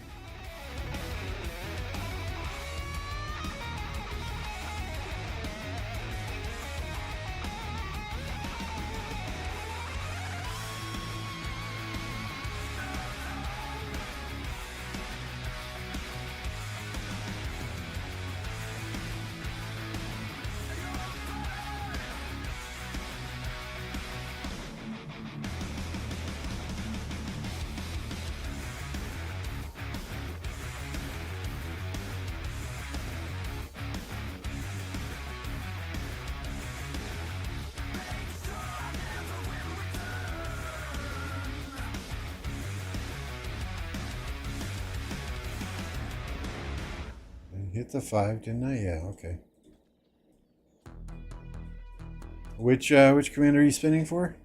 S1: Hit the 5, didn't I? Yeah, okay. Which commander are you spinning for?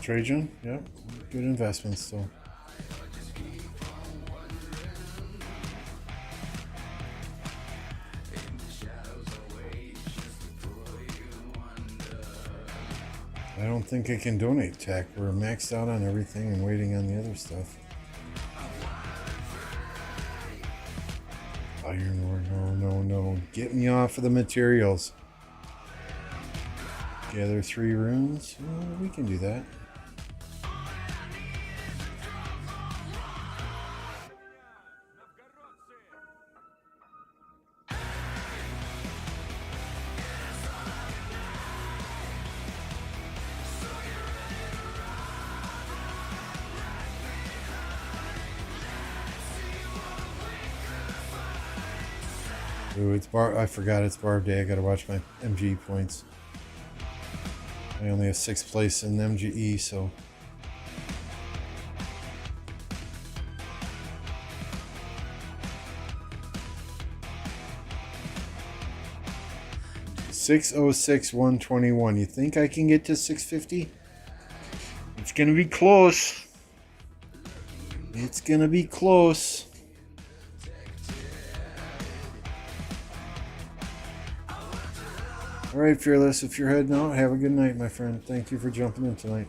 S1: Trajan, yep, good investment still. I don't think I can donate tech. We're maxed out on everything and waiting on the other stuff. Fire Lord, no. Get me off of the materials. Gather 3 runes. Well, we can do that. Ooh, it's I forgot it's Barb Day. I gotta watch my MG points. I only have 6th place in MGE, so. $606,121. You think I can get to 650? It's gonna be close. It's gonna be close. All right, Fearless, if you're heading out, have a good night, my friend. Thank you for jumping in tonight.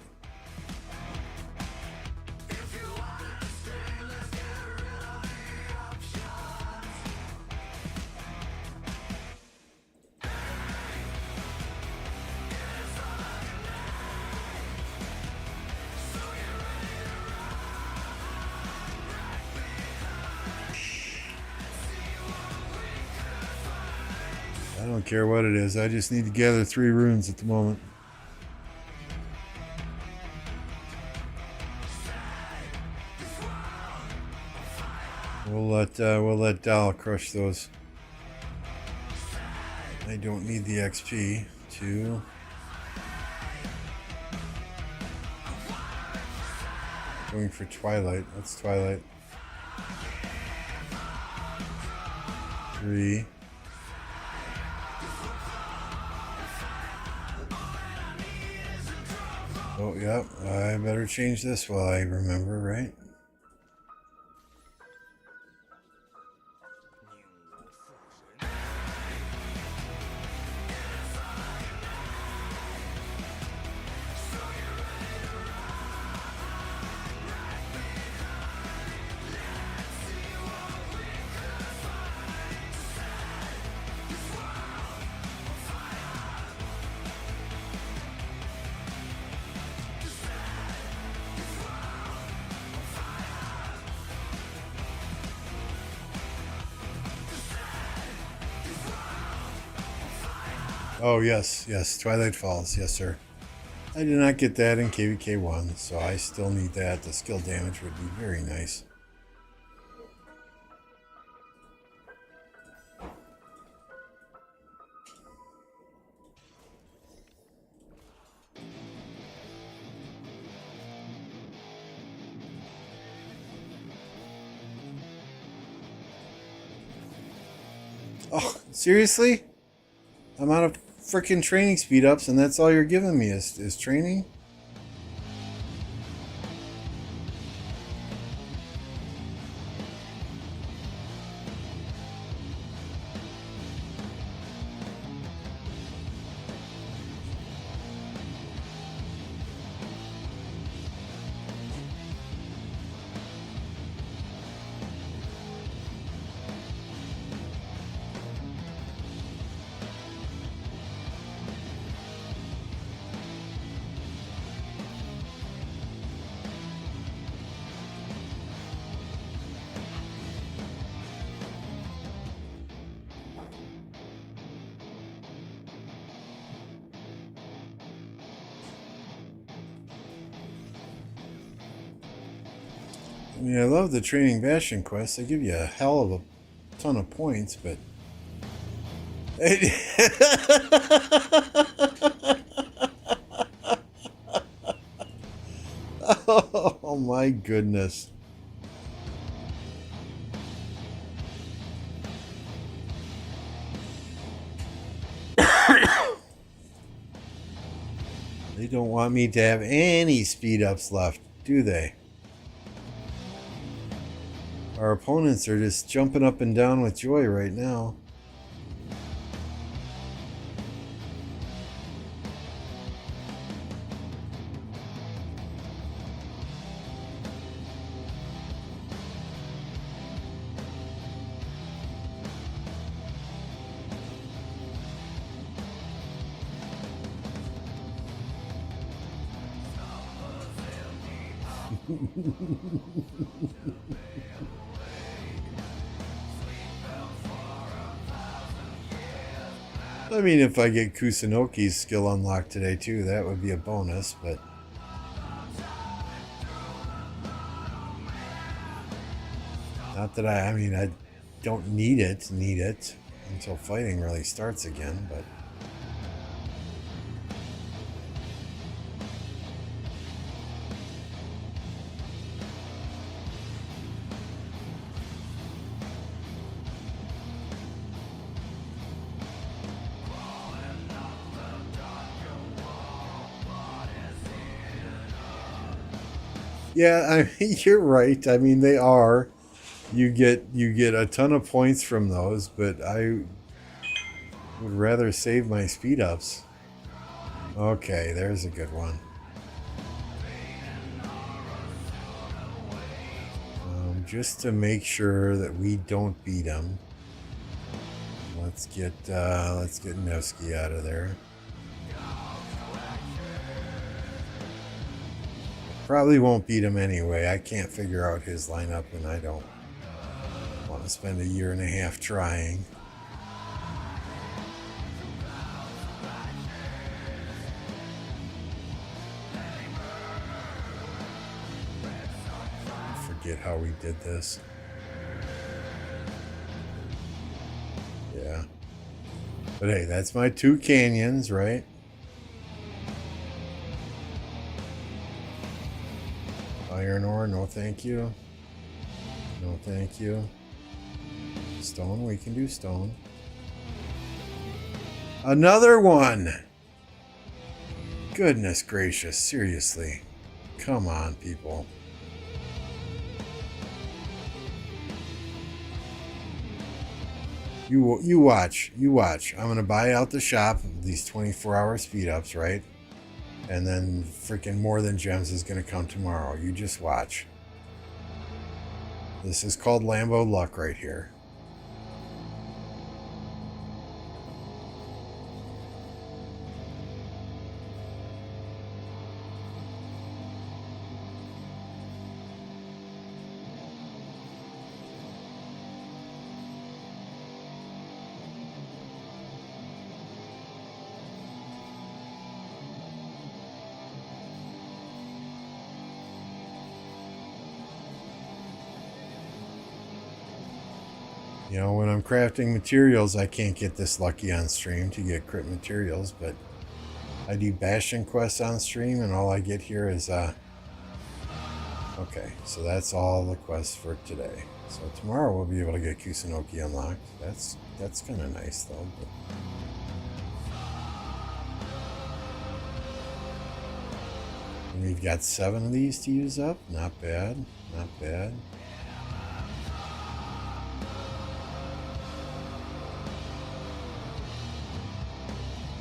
S1: I don't care what it is. I just need to gather 3 runes at the moment. We'll let Dal crush those. I don't need the XP to. Going for Twilight. What's Twilight? 3. Oh, yep. I better change this while I remember, right? Oh, yes. Twilight Falls. Yes, sir. I did not get that in KVK 1, so I still need that. The skill damage would be very nice. Oh, seriously? I'm out of freaking training speed ups, and that's all you're giving me is training? I mean, I love the training Bastion quests. They give you a hell of a ton of points, but... Oh my goodness. They don't want me to have any speed ups left, do they? Our opponents are just jumping up and down with joy right now. I mean, if I get Kusanoki's skill unlocked today too, that would be a bonus, but not that I mean, I don't need it until fighting really starts again, but yeah, I mean, you're right. I mean, they are. You get a ton of points from those, but I would rather save my speed ups. Okay, there's a good one. Just to make sure that we don't beat him, let's get Nevsky out of there. Probably won't beat him anyway. I can't figure out his lineup, and I don't want to spend a year and a half trying. Forget how we did this. Yeah. But hey, that's my 2 canyons, right? Iron ore, no thank you. No thank you. Stone, we can do stone. Another one! Goodness gracious, seriously. Come on, people. You watch. I'm gonna buy out the shop, these 24-hour speed ups, right? And then freaking More Than Gems is gonna come tomorrow. You just watch. This is called Lambo luck right here. You know, when I'm crafting materials, I can't get this lucky on stream to get crit materials, but I do Bastion quests on stream, and all I get here is, okay, so that's all the quests for today. So tomorrow we'll be able to get Kusanoki unlocked. That's kind of nice, though. But... And we've got 7 of these to use up. Not bad, not bad.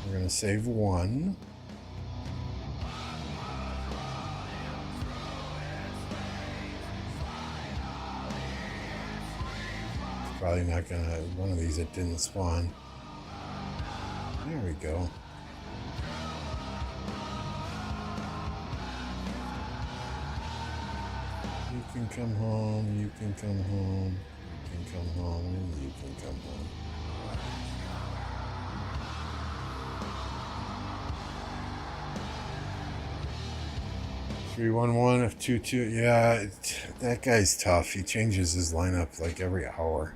S1: We're going to save 1. Probably not going to... One of these that didn't spawn. There we go. You can come home, you can come home, you can come home, and you can come home. 311 F22. Yeah, that guy's tough. He changes his lineup like every hour.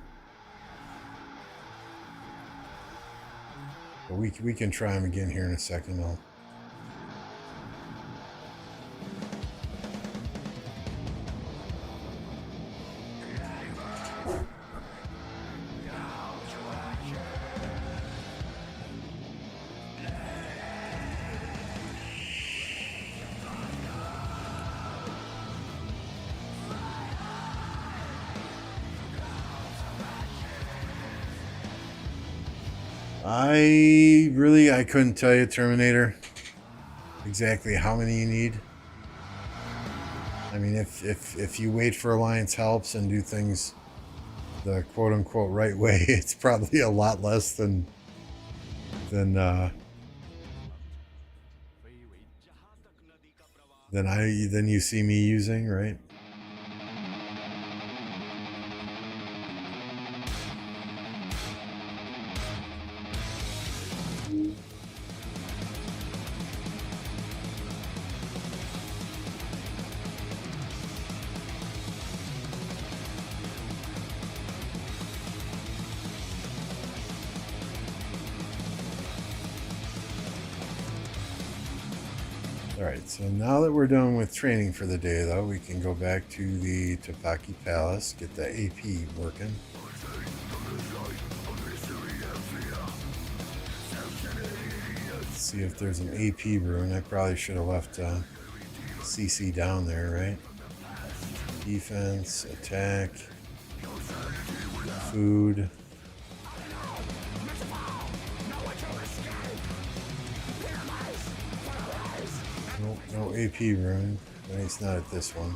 S1: But we can try him again here in a second, though. I couldn't tell you, Terminator, exactly how many you need. I mean, if you wait for Alliance helps and do things the quote-unquote right way, it's probably a lot less than than you see me using, right? Alright, so now that we're done with training for the day, though, we can go back to the Topaki Palace, get the AP working. Let's see if there's an AP rune. I probably should have left CC down there, right? Defense, attack, food. Nope, no AP rune. At least not at this one.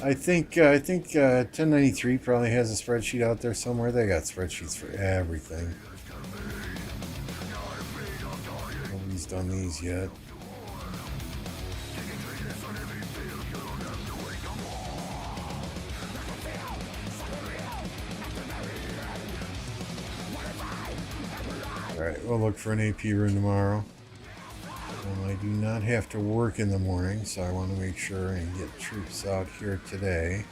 S1: I think 1093 probably has a spreadsheet out there somewhere. They got spreadsheets for everything. Nobody's done these yet. Alright, we'll look for an AP rune tomorrow. I do not have to work in the morning, so I want to make sure and get troops out here today.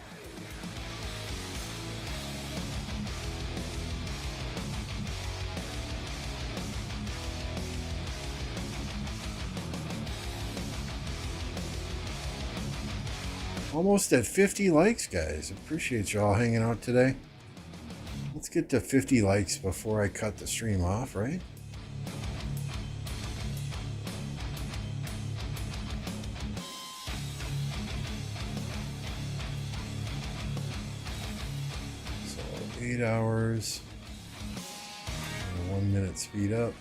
S1: Almost at 50 likes, guys. Appreciate y'all hanging out today. Let's get to 50 likes before I cut the stream off, right? So 8 hours, 1 minute speed up.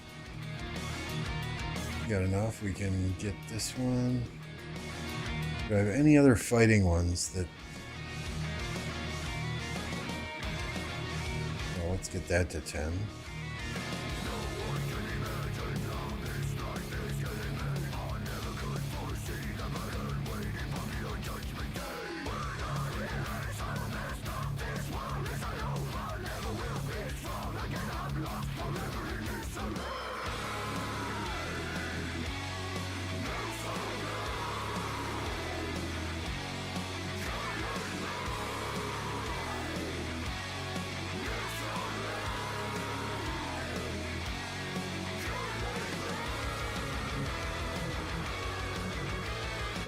S1: Got enough. We can get this one. Do I have any other fighting ones that... Well, let's get that to 10.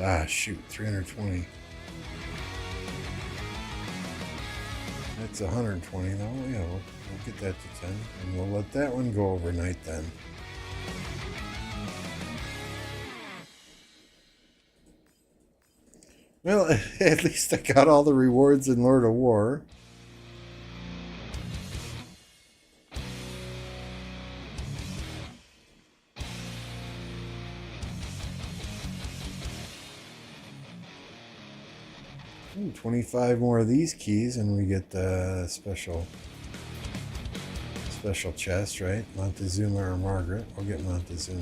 S1: Ah, shoot, 320. That's 120 though. Yeah, we'll get that to 10. And we'll let that one go overnight then. Well, at least I got all the rewards in Lord of War. Ooh, 25 more of these keys and we get the special chest, right? Montezuma or Margaret. We'll get Montezuma.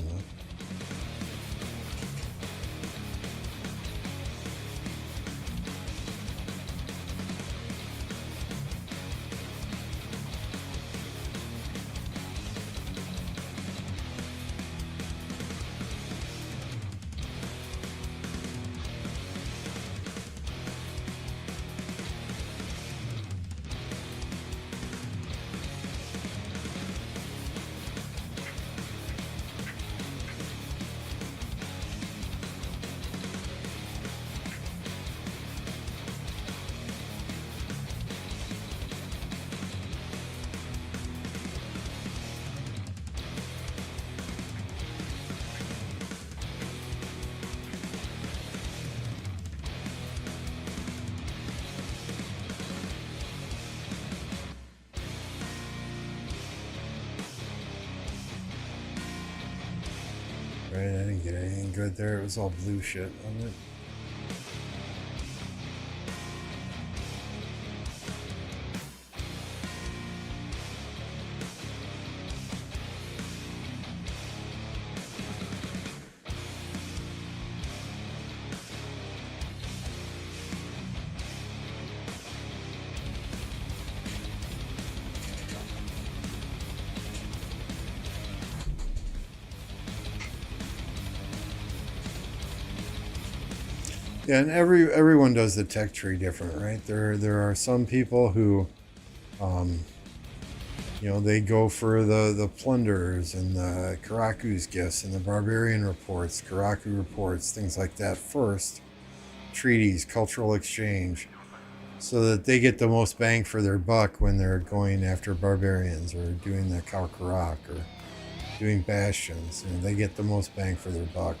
S1: Right, I didn't get anything good there. It was all blue shit, wasn't it? Yeah, and everyone does the tech tree different, right? There are some people who, they go for the plunders and the Karaku's gifts and the barbarian reports, Karaku reports, things like that first. Treaties, cultural exchange, so that they get the most bang for their buck when they're going after barbarians or doing the Kalkarak or doing bastions. They get the most bang for their buck.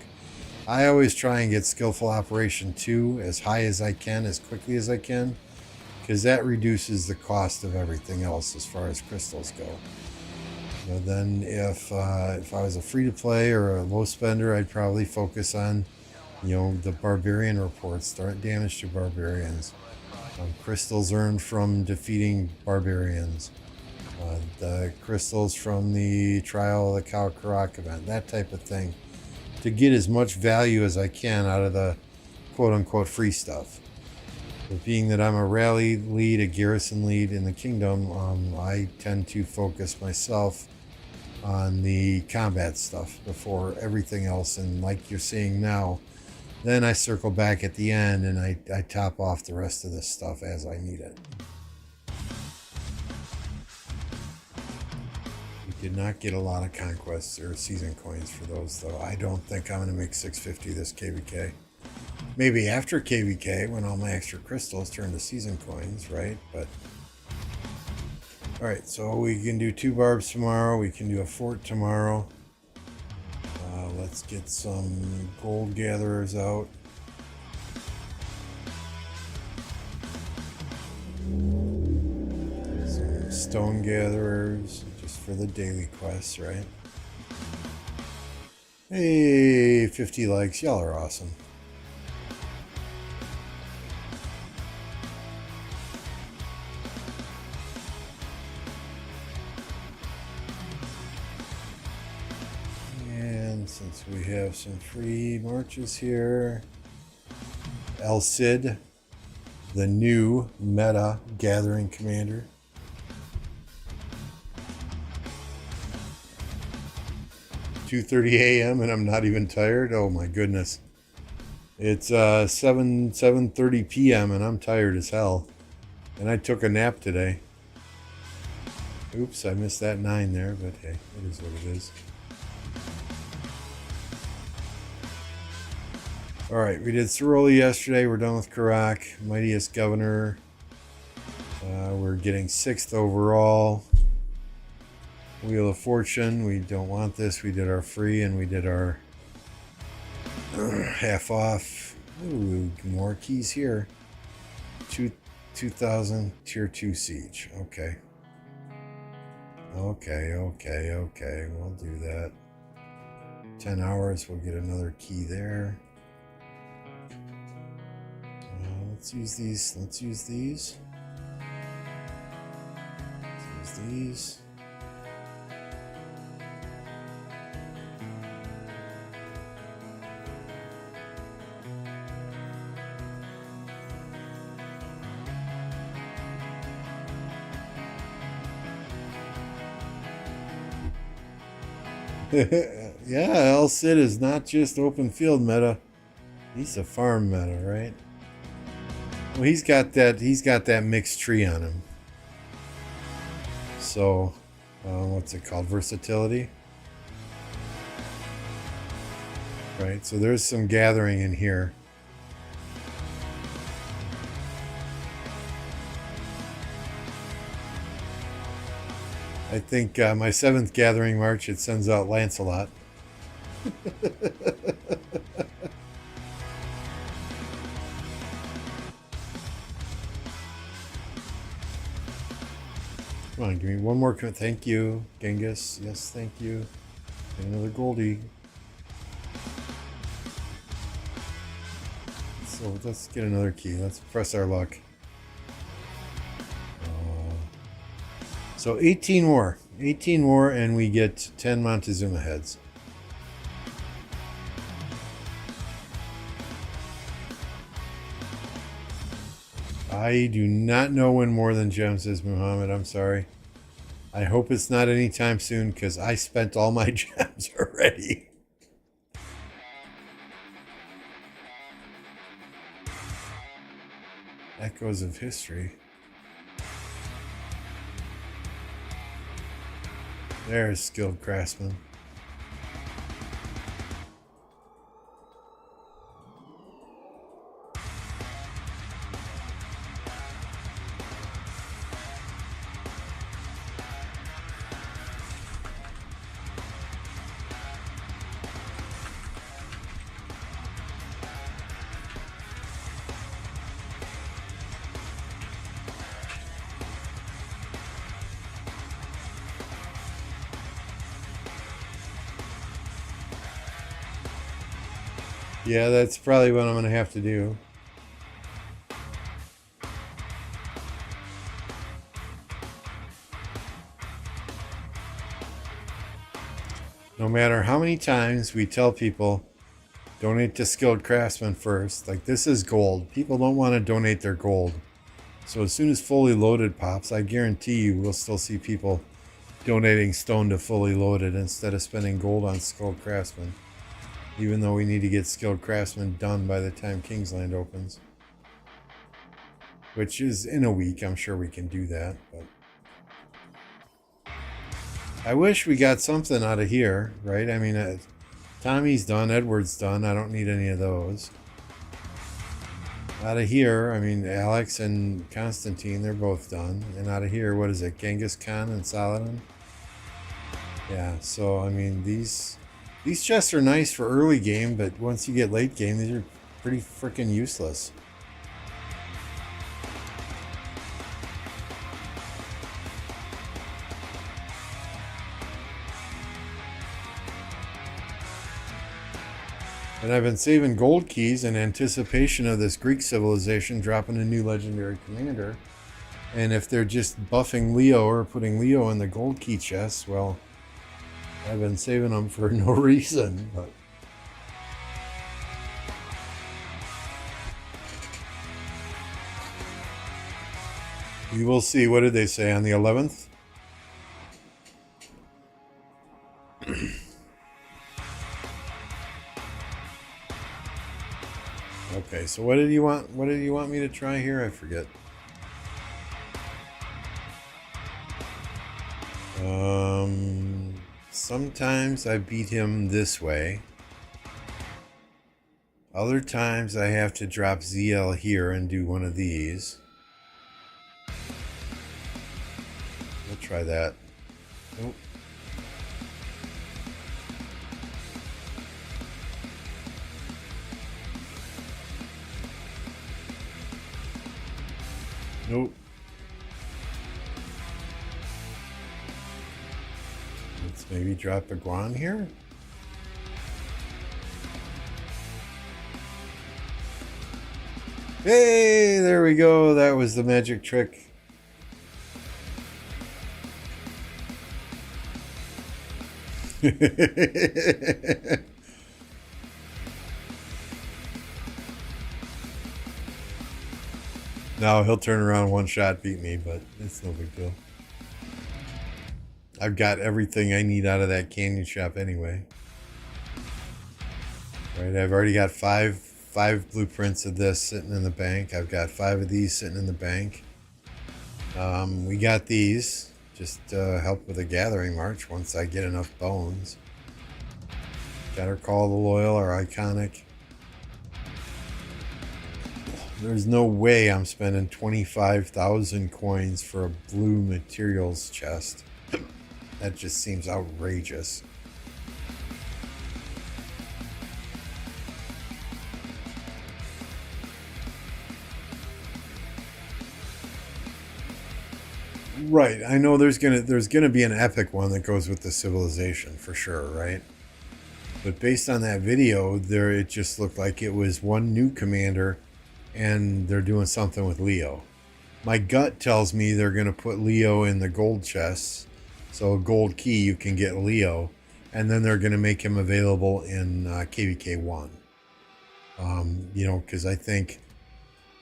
S1: I always try and get skillful operation 2 as high as I can, as quickly as I can, because that reduces the cost of everything else as far as crystals go. Then if I was a free-to-play or a low spender, I'd probably focus on the barbarian reports, damage to barbarians, crystals earned from defeating barbarians, the crystals from the Trial of the Kalkarak event, that type of thing, to get as much value as I can out of the quote-unquote free stuff. But being that I'm a rally lead, a garrison lead in the kingdom, I tend to focus myself on the combat stuff before everything else, and like you're seeing now, then I circle back at the end and I top off the rest of this stuff as I need it. We did not get a lot of conquests or season coins for those, though. I don't think I'm going to make 650 this KVK. Maybe after KVK, when all my extra crystals turn to season coins, right? But alright, so we can do 2 barbs tomorrow. We can do a fort tomorrow. Let's get some gold gatherers out. Some stone gatherers, just for the daily quests, right? Hey, 50 likes. Y'all are awesome. Since we have some free marches here, El Cid, the new meta gathering commander. $2:30 a.m. and I'm not even tired. Oh my goodness! It's 7:30 p.m. and I'm tired as hell. And I took a nap today. Oops, I missed that 9 there, but hey, it is what it is. Alright, we did Ceroli yesterday. We're done with Karak. Mightiest Governor. We're getting 6th overall. Wheel of Fortune. We don't want this. We did our free and we did our half off. Ooh, more keys here. 2,000 tier 2 siege. Okay. Okay. We'll do that. 10 hours. We'll get another key there. Let's use these. Let's use these. Yeah, El Cid is not just open field meta. He's a farm meta, right? Well, he's got that mixed tree on him. So, what's it called? Versatility. Right. So there's some gathering in here. I think my 7th gathering march, it sends out Lancelot. Come on, give me one more. Thank you, Genghis. Yes, thank you. Get another Goldie. So let's get another key. Let's press our luck. So 18 more. 18 more and we get 10 Montezuma heads. I do not know when more than gems is, Muhammad. I'm sorry. I hope it's not anytime soon because I spent all my gems already. Echoes of history. There's skilled craftsman. Yeah, that's probably what I'm going to have to do. No matter how many times we tell people, donate to skilled craftsmen first. Like, this is gold. People don't want to donate their gold. So as soon as fully loaded pops, I guarantee you we'll still see people donating stone to fully loaded instead of spending gold on skilled craftsmen. Even though we need to get skilled craftsmen done by the time Kingsland opens. Which is in a week. I'm sure we can do that. But I wish we got something out of here, right? I mean, Tommy's done. Edward's done. I don't need any of those. Out of here, I mean, Alex and Constantine, they're both done. And out of here, what is it? Genghis Khan and Saladin? Yeah, so, I mean, these chests are nice for early game, but once you get late game, these are pretty freaking useless. And I've been saving gold keys in anticipation of this Greek civilization dropping a new legendary commander. And if they're just buffing Leo or putting Leo in the gold key chests, well, I've been saving them for no reason. But we will see. What did they say on the 11th? Okay, so what did you want? What did you want me to try here? I forget. Sometimes I beat him this way. Other times I have to drop ZL here and do one of these. We'll try that. Nope. Nope. Let's maybe drop a Guan here. Hey, there we go. That was the magic trick. No, he'll turn around one shot, beat me, but it's no big deal. I've got everything I need out of that canyon shop anyway. Right, I've already got five blueprints of this sitting in the bank. I've got 5 of these sitting in the bank. We got these just to help with the gathering march once I get enough bones. Got our Call of the Loyal, our iconic. There's no way I'm spending 25,000 coins for a blue materials chest. That just seems outrageous. Right, I know there's gonna be an epic one that goes with the civilization for sure, right? But based on that video, it just looked like it was one new commander and they're doing something with Leo. My gut tells me they're going to put Leo in the gold chests. So a gold key, you can get Leo. And then they're going to make him available in KVK 1. You know, because I think,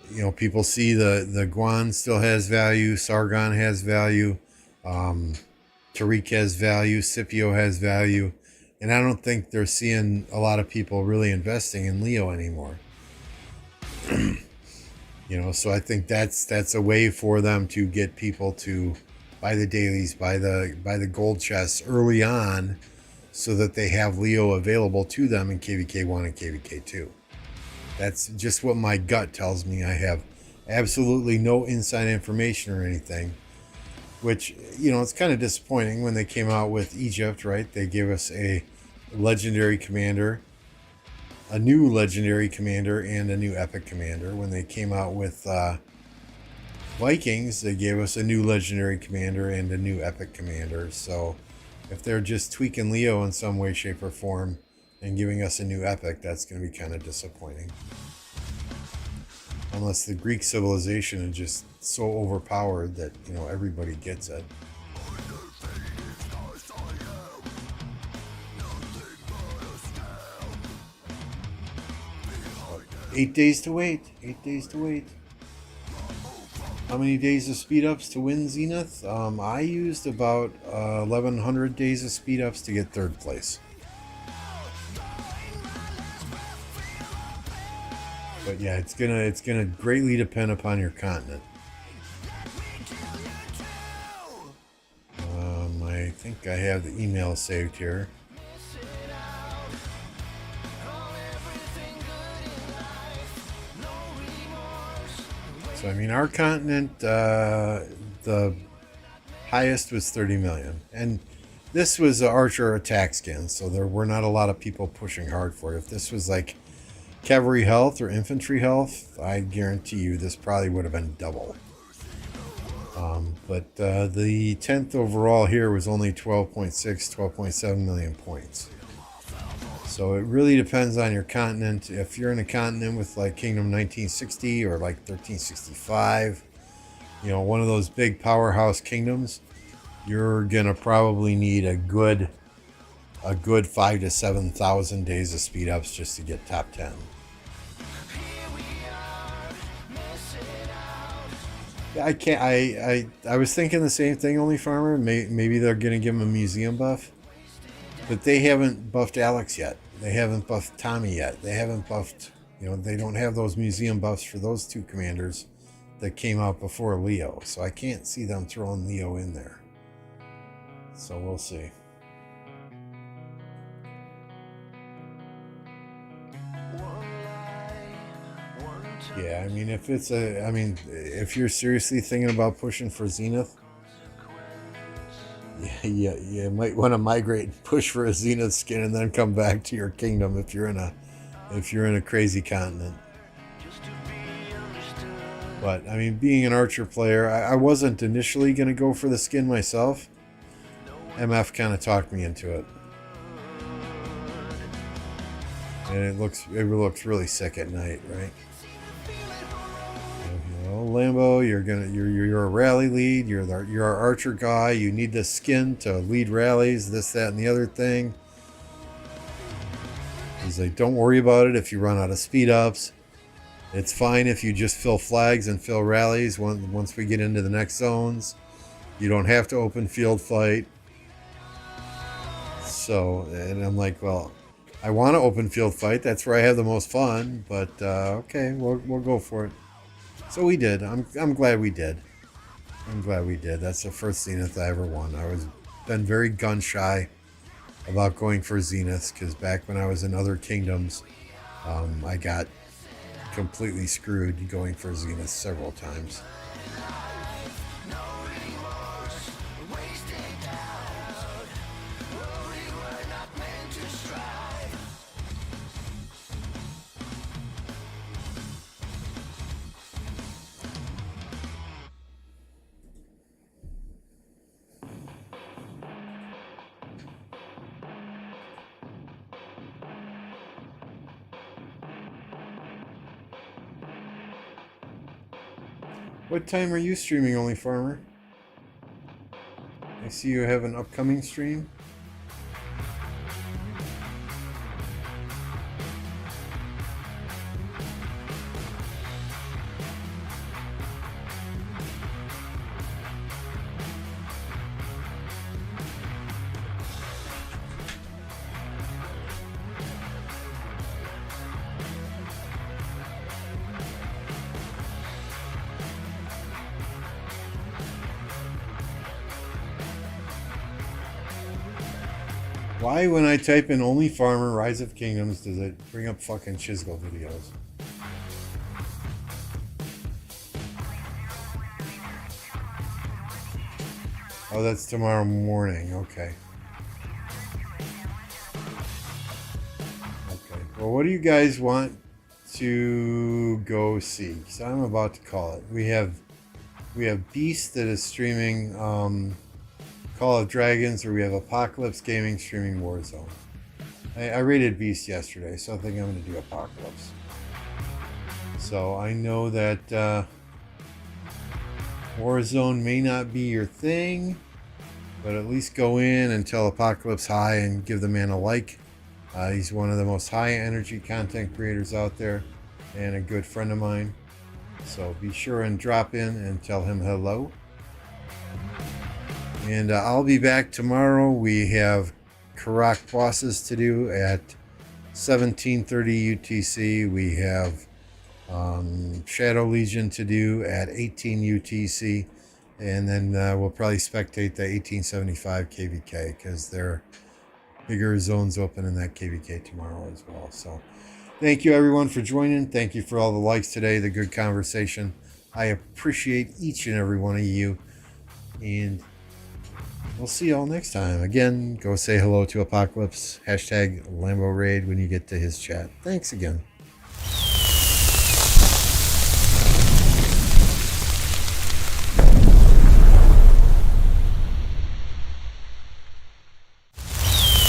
S1: you know, people see the Guan still has value. Sargon has value. Tariq has value. Scipio has value. And I don't think they're seeing a lot of people really investing in Leo anymore. You know, so I think that's a way for them to get people to buy the dailies, buy the gold chests early on, so that they have Leo available to them in KVK 1 and KVK 2. That's just what my gut tells me. I have absolutely no inside information or anything, which, you know, it's kind of disappointing. When they came out with Egypt, right, they gave us a legendary commander, a new legendary commander, and a new epic commander. When they came out with Vikings, they gave us a new legendary commander and a new epic commander. So if they're just tweaking Leo in some way, shape, or form and giving us a new epic, that's going to be kind of disappointing. Unless the Greek civilization is just so overpowered that, you know, everybody gets it. 8 days to wait. 8 days to wait. How many days of speed ups to win Zenith? I used about 1,100 days of speed ups to get 3rd place. But yeah, it's gonna greatly depend upon your continent. I think I have the email saved here. So I mean, our continent, the highest was 30 million, and this was an Archer attack skin, so there were not a lot of people pushing hard for it. If this was like cavalry health or infantry health, I guarantee you this probably would have been double. But the 10th overall here was only 12.6, 12.7 million points. So it really depends on your continent. If you're in a continent with like Kingdom 1960 or like 1365, you know, one of those big powerhouse kingdoms, you're gonna probably need a good 5,000 to 7,000 days of speed ups just to get top 10. I can't. I was thinking the same thing, Only Farmer. Maybe they're gonna give him a museum buff, but they haven't buffed Alex yet. They haven't buffed Tommy yet. They haven't buffed. You know, they don't have those museum buffs for those two commanders that came out before Leo. So I can't see them throwing Leo in there. So we'll see. Yeah, I mean, if you're seriously thinking about pushing for Zenith, yeah, you might want to migrate and push for a Zenith skin and then come back to your kingdom if you're in a crazy continent. But I mean, being an Archer player, I wasn't initially going to go for the skin myself. MF kind of talked me into it, and it looks really sick at night, right? Lambo, you're a rally lead. You're our Archer guy. You need this skin to lead rallies. This, that, and the other thing. He's like, don't worry about it if you run out of speed ups. It's fine if you just fill flags and fill rallies. Once we get into the next zones, you don't have to open field fight. So, and I'm like, well, I want to open field fight. That's where I have the most fun. But okay, we'll go for it. So we did. I'm glad we did. I'm glad we did. That's the first Zenith I ever won. Been very gun shy about going for Zeniths, because back when I was in other kingdoms, I got completely screwed going for Zeniths several times. What time are you streaming, Only Farmer? I see you have an upcoming stream. Why, when I type in Only Farmer Rise of Kingdoms, does it bring up fucking Chisgo videos? Oh, that's tomorrow morning. Okay. Okay. Well, what do you guys want to go see? So I'm about to call it. We have Beast that is streaming Call of Dragons, or we have Apocalypse Gaming streaming Warzone. I rated Beast yesterday, so I think I'm going to do Apocalypse. So I know that Warzone may not be your thing, but at least go in and tell Apocalypse hi and give the man a like. He's one of the most high energy content creators out there and a good friend of mine. So be sure and drop in and tell him hello. And I'll be back tomorrow. We have Karak bosses to do at 17:30 UTC. We have Shadow Legion to do at 18 UTC. And then we'll probably spectate the 1875 KVK because there are bigger zones open in that KVK tomorrow as well. So thank you everyone for joining. Thank you for all the likes today, the good conversation. I appreciate each and every one of you. And we'll see you all next time. Again, go say hello to Apocalypse. Hashtag Lambo Raid when you get to his chat. Thanks again.